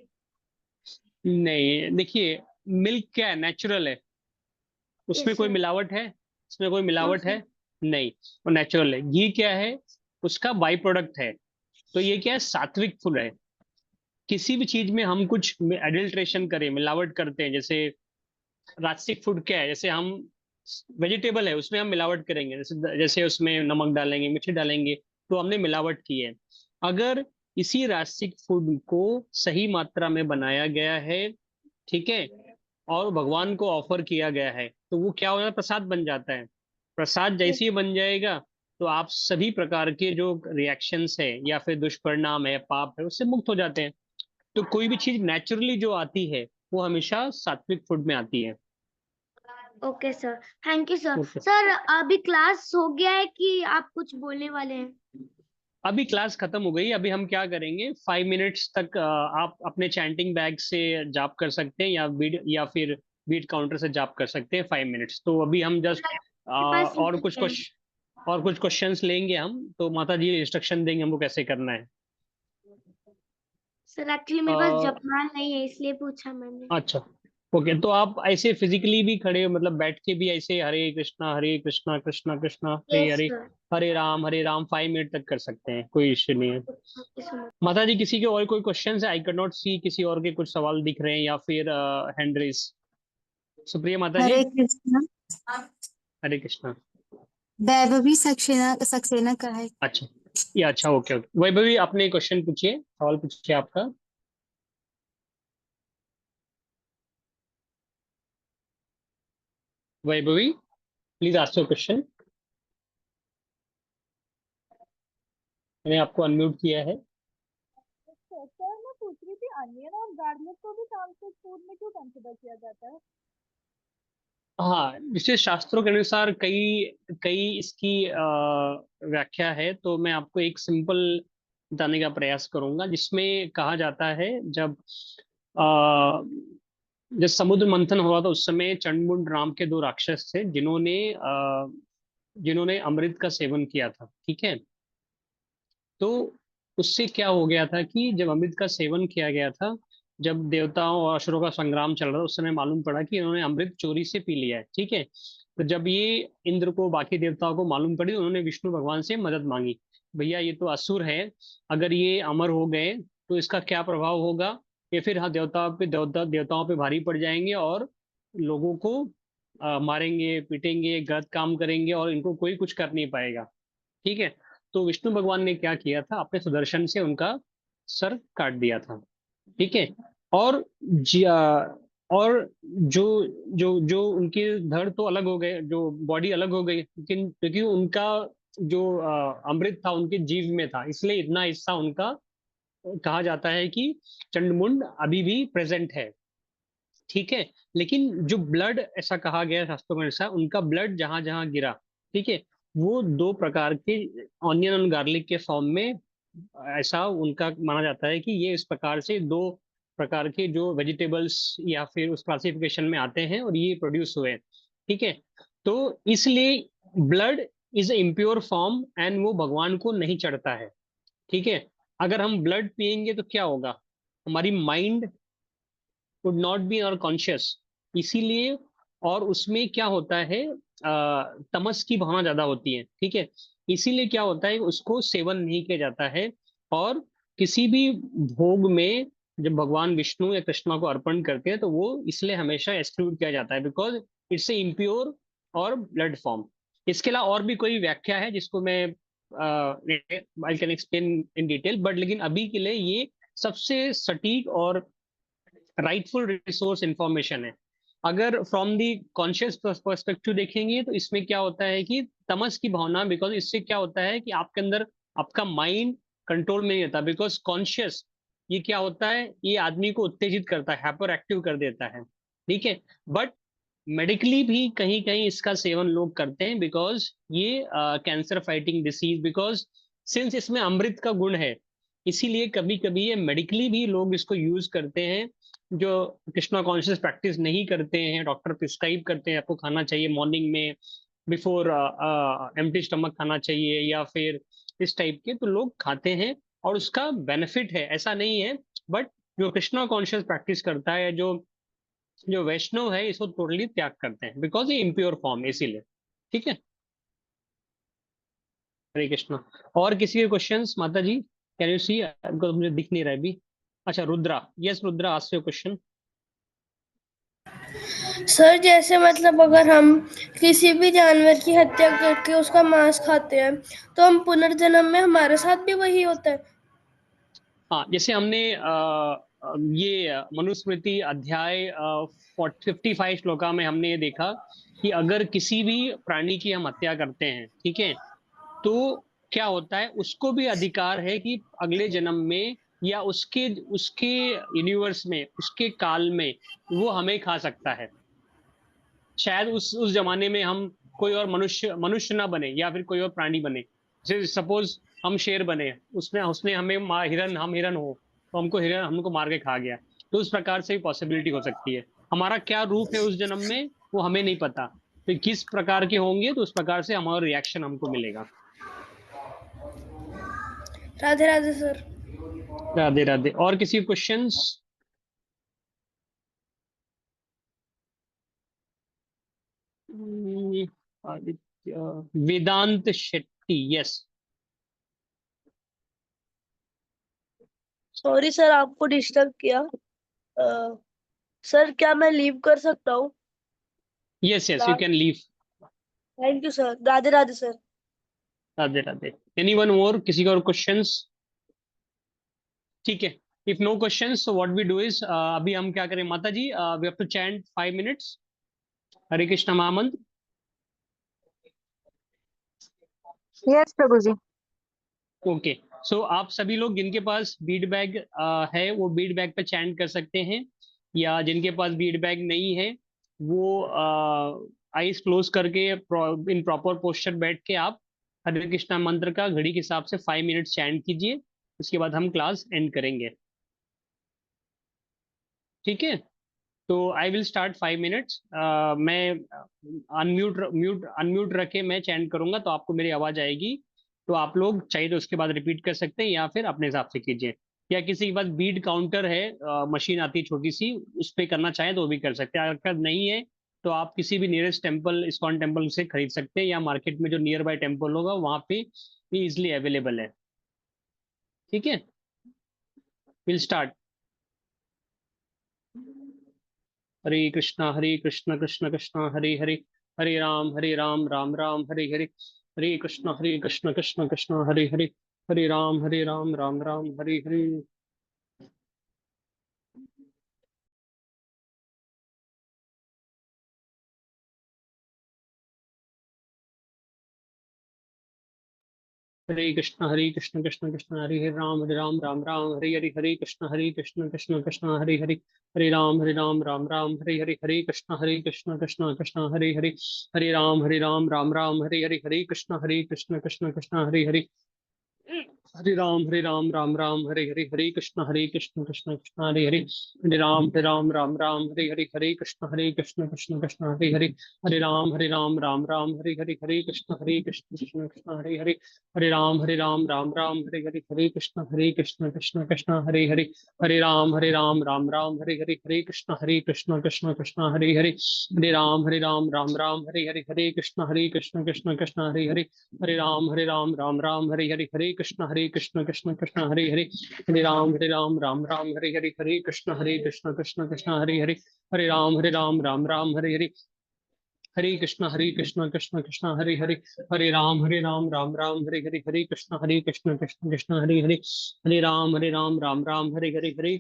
नहीं, देखिए, मिल्क क्या है, नेचुरल है, उसमें Yes, कोई sir. मिलावट है? इसमें कोई No, मिलावट sir. है? नहीं, वो नेचुरल है। घी क्या है, उसका बाई प्रोडक्ट है। तो ये क्या है, सात्विक फूड है। किसी भी चीज में हम कुछ एडल्ट्रेशन करें, मिलावट करते हैं, जैसे राजसिक फूड क्या है, जैसे हम वेजिटेबल है उसमें हम मिलावट करेंगे, जैसे जैसे उसमें नमक डालेंगे, मिर्ची डालेंगे, तो हमने मिलावट की है। अगर इसी राजसिक फूड को सही मात्रा में बनाया गया है, ठीक है, और भगवान को ऑफर किया गया है, तो वो क्या हो जाता है, प्रसाद बन जाता है। प्रसाद जैसे ही बन जाएगा, तो आप सभी प्रकार के जो रिएक्शंस है या फिर दुष्परिणाम है, पाप है, उससे मुक्त हो जाते हैं। तो कोई भी चीज नेचुरली जो आती है वो हमेशा सात्विक फूड में आती है। Okay sir, thank you sir. Okay. Sir अभी क्लास हो गया है कि आप कुछ बोलने वाले हैं? अभी क्लास खत्म हो गई। अभी हम क्या करेंगे, 5 मिनट्स तक आप अपने चैंटिंग बैग से जाप कर सकते हैं, या फिर बीट काउंटर से जाप कर सकते हैं 5 मिनट्स। तो अभी हम जस्ट और कुछ क्वेश्चंस लेंगे हम, तो माता जी इंस्ट्रक्शन देंगे हमको कैसे करना है। सर एक्चुअली मेरे पास अ, जपमान नहीं है, इसलिए पूछा मैंने। अच्छा, ओके, तो आप ऐसे फिजिकली भी खड़े हो, मतलब बैठ के भी ऐसे हरे कृष्णा कृष्णा कृष्णा हरे यस हरे, सर। हरे राम 5 मिनट तक कर सकते हैं, कोई इश्यू नहीं है। Okay sir. माता जी किसी के और कोई क्वेश्चन है? आई कैन नॉट सी किसी और के कुछ सवाल दिख रहे हैं या फिर हैंड रेस। सुप्रिया माता जी। हरे कृष्णा। हरे कृष्णा। वैभवी सक्सेना सक्सेना का है। अच्छा, ये अच्छा, ओके ओके, वैभवी अपने क्वेश्चन पूछिए, सवाल पूछिए आपका। Vaibhavi, please ask your question. मैंने आपको अनम्यूट किया है। सर मैं पूछ रही थी अनियन और गार्लिक को भी तामसिक फूड में क्यों कंसिडर किया जाता है? हाँ, विशेष शास्त्रों के अनुसार कई कई इसकी व्याख्या है, तो मैं आपको एक सिंपल बताने का प्रयास करूंगा, जिसमें कहा जाता है अ, जब समुद्र मंथन हुआ था उस समय चंडमुंड नाम के 2 राक्षस थे, जिन्होंने अमृत का सेवन किया था, ठीक है। तो उससे क्या हो गया था कि जब अमृत का सेवन किया गया था, जब देवताओं और असुरों का संग्राम चल रहा था, उस समय मालूम पड़ा कि इन्होंने अमृत चोरी से पी लिया है, ठीक है। तो जब ये इंद्र को, बाकी देवताओं को मालूम पड़ी, उन्होंने विष्णु भगवान से मदद मांगी। भैया ये तो असुर है, अगर ये अमर हो गए तो इसका क्या प्रभाव होगा, ये फिर हाँ देवताओं पे भारी पड़ जाएंगे और लोगों को मारेंगे पीटेंगे, गलत काम करेंगे और इनको कोई कुछ कर नहीं पाएगा, ठीक है। तो विष्णु भगवान ने क्या किया था, अपने सुदर्शन से उनका सर काट दिया था, ठीक है। और और जो जो जो उनके धड़ तो अलग हो गए, जो बॉडी अलग हो गई, लेकिन क्योंकि उनका जो अमृत था उनके जीव में था, इसलिए इतना हिस्सा उनका कहा जाता है कि चंडमुंड अभी भी प्रेजेंट है, ठीक है। लेकिन जो ब्लड, ऐसा कहा गया है शास्त्रों के अनुसार, उनका ब्लड जहां जहां गिरा, ठीक है, वो 2 प्रकार के ऑनियन और गार्लिक के फॉर्म में, ऐसा उनका माना जाता है कि ये इस प्रकार से 2 प्रकार के जो वेजिटेबल्स या फिर उस क्लासिफिकेशन में आते हैं और ये प्रोड्यूस हुए, ठीक है। तो इसलिए blood is impure form and वो भगवान को नहीं चढ़ता है, ठीक है। अगर हम ब्लड पियेंगे तो क्या होगा, हमारी माइंड वुड नॉट बी और कॉन्शियस, इसीलिए, और उसमें क्या होता है, तमस की भावना ज्यादा होती है, ठीक है। इसीलिए क्या होता है, उसको सेवन नहीं किया जाता है। और किसी भी भोग में जब भगवान विष्णु या कृष्णा को अर्पण करते हैं तो वो इसलिए हमेशा एक्सक्लूड किया जाता है, बिकॉज इट्स ए इम्प्योर और ब्लड फॉर्म। इसके अलावा और भी कोई व्याख्या है जिसको मैं I can explain in detail, but लेकिन अभी के लिए ये सबसे सटीक और राइटफुल रिसोर्स इंफॉर्मेशन है। अगर फ्रॉम दी कॉन्शियस पर्सपेक्टिव देखेंगे तो इसमें क्या होता है कि तमस की भावना, बिकॉज इससे क्या होता है कि आपके अंदर आपका माइंड कंट्रोल में नहीं रहता, बिकॉज कॉन्शियस ये क्या होता है, ये आदमी को उत्तेजित करता है, हाइपर एक्टिव कर देता है, ठीक है। बट मेडिकली भी कहीं कहीं इसका सेवन लोग करते हैं, बिकॉज ये cancer fighting disease, because since इसमें अमृत का गुण है, इसीलिए कभी कभी ये मेडिकली भी लोग इसको यूज करते हैं। जो कृष्णा कॉन्शियस प्रैक्टिस नहीं करते हैं, डॉक्टर प्रिस्क्राइब करते हैं आपको खाना चाहिए मॉर्निंग में, बिफोर एम्प्टी स्टमक खाना चाहिए, या फिर इस टाइप के, तो लोग खाते हैं और उसका बेनिफिट है, ऐसा नहीं है। बट जो कृष्णा कॉन्शियस प्रैक्टिस करता है, जो जो वैष्णव है, इसको टोटली त्याग करते हैं, बिकॉज ये इम्प्योर फॉर्म है, इसीलिए, ठीक है। हरे कृष्णा। और किसी के क्वेश्चंस माता जी? कैन यू सी, मुझे दिख नहीं रहा है अभी। अच्छा, Rudra, yes Rudra, ask your question. Sir जैसे मतलब अगर हम किसी भी जानवर की हत्या करके उसका मांस खाते हैं तो हम पुनर्जन्म में हमारे साथ भी वही होता है? हाँ, जैसे हमने ये मनुस्मृति अध्याय 55 श्लोका में हमने ये देखा कि अगर किसी भी प्राणी की हम हत्या करते हैं, ठीक है, तो क्या होता है, उसको भी अधिकार है कि अगले जन्म में या उसके उसके यूनिवर्स में, उसके काल में वो हमें खा सकता है। शायद उस जमाने में हम कोई और मनुष्य ना बने, या फिर कोई और प्राणी बने। जैसे सपोज हम शेर बने, उसने उसने हमें हिरन, हम हिरन हो, तो हमको मार के खा गया, तो उस प्रकार से भी पॉसिबिलिटी हो सकती है। हमारा क्या रूप है उस जन्म में वो हमें नहीं पता, तो किस प्रकार के होंगे तो उस प्रकार से हमारा रिएक्शन हमको मिलेगा। राधे राधे सर। राधे राधे। और किसी questions? Aditya, Vedant Shetty, yes. Sorry sir आपको डिस्टर्ब किया। सर क्या मैं लीव कर सकता हूँ? Yes yes, you can leave. Thank you sir. Radhe Radhe sir. Radhe Radhe. Anyone more? किसी का और क्वेश्चंस? ठीक है, if no questions so what we do is, अभी हम क्या करें माता जी, we have to chant 5 minutes हरे कृष्ण महामंत्र। यस प्रभु जी। ओके, सो आप सभी लोग जिनके पास बीड बैग है वो बीड बैग पे चैंट कर सकते हैं, या जिनके पास बीड बैग नहीं है वो आईज क्लोज करके इन प्रॉपर पोस्चर बैठ के आप हरे कृष्णा मंत्र का घड़ी के हिसाब से 5 मिनट्स चैंट कीजिए। उसके बाद हम क्लास एंड करेंगे। ठीक है, तो आई विल स्टार्ट 5 मिनट्स। मैं अनम्यूट रखे मैं चैंट करूंगा तो आपको मेरी आवाज आएगी, तो आप लोग चाहिए तो उसके बाद रिपीट कर सकते हैं या फिर अपने हिसाब से कीजिए, या किसी के पास बीड काउंटर है, मशीन आती है छोटी सी, उस पर करना चाहें तो वो भी कर सकते हैं। अगर नहीं है तो आप किसी भी नियरेस्ट टेम्पल, इस्कॉन टेम्पल से खरीद सकते हैं, या मार्केट में जो नियर बाय टेम्पल होगा वहां पे भी इजिली अवेलेबल है। ठीक है, will start. Hare Krishna Krishna Krishna Hare Hare, Hare Ram Ram Ram Hare Hare, Hare Krishna Krishna Krishna Hare Hare, Hare Ram Ram Ram Hare Hare. Hare Krishna Krishna Krishna Hare Hare Ram Ram Ram Hare Hare, Hare Krishna Krishna Hare Hare, Hare Ram Ram Ram Hare Hare, Hare Krishna Krishna Krishna Hare Hare, Hare Ram Ram Ram Hare Hare, Hare Krishna Krishna Krishna Hare Hare, Hare Ram Ram Ram Hare Hare, Hare Krishna Krishna Krishna Hare Hare, Hare Ram Ram Ram Hare Hare, Hare Krishna Krishna Krishna Hare Hare, Hare Ram Ram Ram Hare Hare, Hare Krishna Krishna Krishna Hare Hare, Hare Ram Ram Ram Hare Hare, Hare Krishna Krishna Krishna Hare Hare, Hare Ram Ram Ram Hare Hare, Hare Krishna Krishna Krishna Hare Hare, Hare Ram Ram Ram Hare Hare, Hare Krishna Krishna Krishna Hare Hare, Hare Ram Ram Ram Hare Hare, Hare Krishna Krishna Krishna Hare Hare, Hare Ram Ram Ram Hare Hare, Hare Krishna Krishna Krishna Hare Hare, Hare Ram Ram Ram Hare Hare, Hare Krishna Krishna Krishna Hare Hare, Hare Ram Ram Ram Hare Hare, Hare Krishna Krishna Krishna Hare Hare, Hare Ram Ram Ram Hare Hare, Hare Krishna Krishna Krishna Hare Hare, Hare Ram Ram Ram Hare Hare, Hare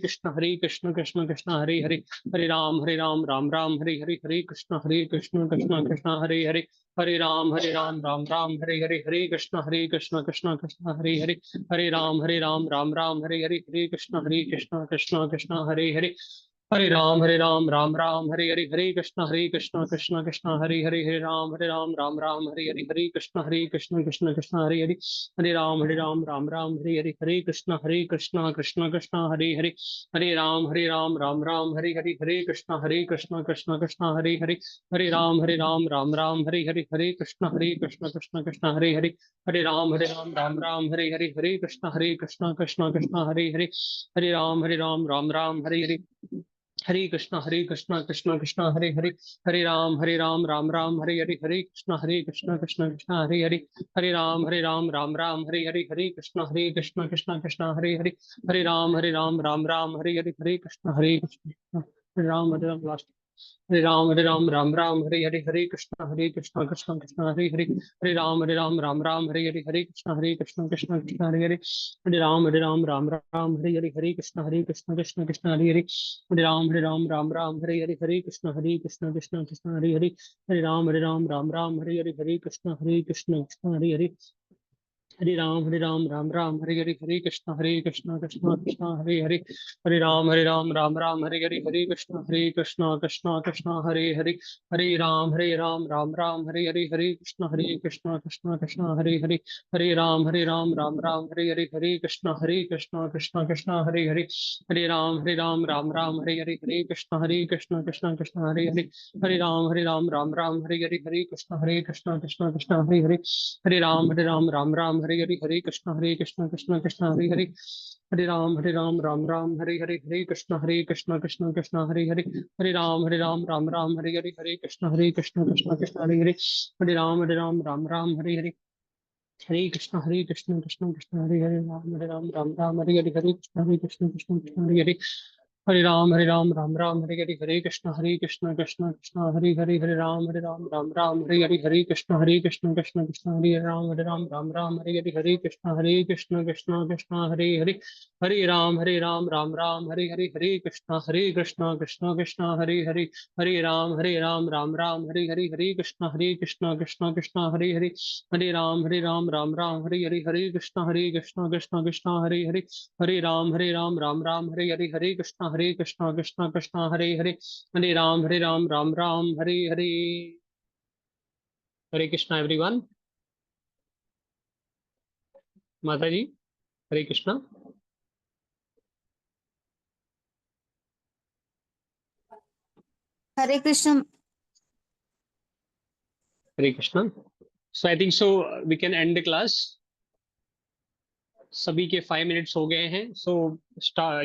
Krishna Krishna Krishna Hare Hare, Hare Ram Ram Ram Hare Hare, Hare Krishna Krishna Krishna Hare Hare, Hare Ram Ram Ram Hare Hare, Hare Krishna Krishna Krishna Hare Hare, Hare Ram Ram Ram Hare Hare, Hare Krishna Krishna Krishna Hare Hare, Hare Ram Ram Ram Hare Hare, Hare Krishna Krishna Krishna Hare Hare, Hare Ram Ram Ram Hare Hare, Hare Krishna Krishna Krishna Hare Hare, Hare Ram Ram Ram Hare Hare, Hare Krishna Krishna Krishna Hare Hare, Hare Ram Ram Ram Hare Hare, Hare Krishna Krishna Krishna Hare Hare, Hare Ram Ram Ram Hare Hare, Hare Krishna Krishna Krishna Hare Hare, Hare Ram Ram Ram Hare Hare, Hare Krishna Krishna Krishna Hare Hare, Hare Ram Ram Ram Hare Hare, Hare Krishna Krishna Krishna Hare Hare, Hare Ram Ram Ram Hare Hare, Hare Krishna Krishna Krishna Hare Hare, Hare Ram Ram Ram Hare Hare, Hare Krishna Hare Ram last, Hare Ram Ram Ram Hare Hare, Hare Krishna Krishna Krishna Hare Hare, Hare Ram Ram Ram Hare Hare, Hare Krishna Krishna Krishna Hare Hare, Hare Ram Ram Ram Hare Hare, Hare Krishna Krishna Krishna Hare Hare, Hare Ram Ram Ram Hare Hare, Hare Krishna Krishna Krishna Hare Hare, Hare Ram Ram Ram Hare Hare, Hare Krishna Krishna Hare Hare, Hare Ram Ram Ram Hare Hare, Hare Krishna Krishna Krishna Hare Hare, Hare Ram Ram Ram Hare Krishna Krishna Krishna Hare Hare, Hare Ram Ram Hare Hare Krishna Krishna Hare Hare, Hare Ram Ram Ram Hare Krishna Krishna Hare Hare, Hare Ram Ram Hare Krishna Hare Hare, Hare Ram Hare Krishna Hare Hare, Hare Ram Hare Krishna Hare Hare, Hare Ram Hare Krishna Hare Hare, Hare Ram Hare Krishna Hare Hare, Hare Ram Hare Krishna Hare Hare, Ram Hare Krishna Hare Hare, Hare Ram Hare Krishna Hare Hare, Hare Ram Hare Krishna Hare Ram Hare Krishna Hare Hare, Hare Ram Hare Krishna Hare Hare, Hare Ram Hare Krishna Hare Hare, Hare Ram Hare Krishna Hare Hare, Hare Ram Hare Krishna Hare Hare, Hare Ram Hare Hare, Hare Krishna everyone. माता जी, Hare Krishna. Hare Krishna. Hare Krishna. So I think so we can and the class. सभी के 5 minutes हो गए हैं, so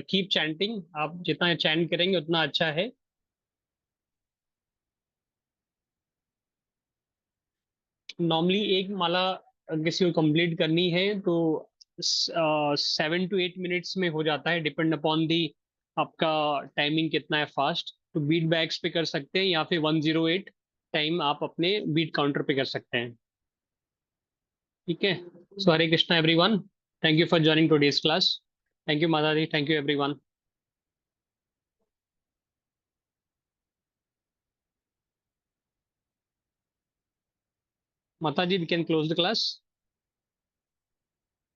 keep chanting, आप जितना chant करेंगे उतना अच्छा है। नॉर्मली एक माला किसी को कंप्लीट करनी है तो 7 to 8 मिनट्स में हो जाता है, डिपेंड अपॉन दी आपका टाइमिंग कितना है फास्ट। तो बीट बैग्स पे कर सकते हैं या फिर 108 टाइम आप अपने बीट काउंटर पे कर सकते हैं। ठीक है, so Hare Krishna everyone, thank you for joining today's class. Thank you माता जी, थैंक यू एवरीवन। माता जी, we can close the class.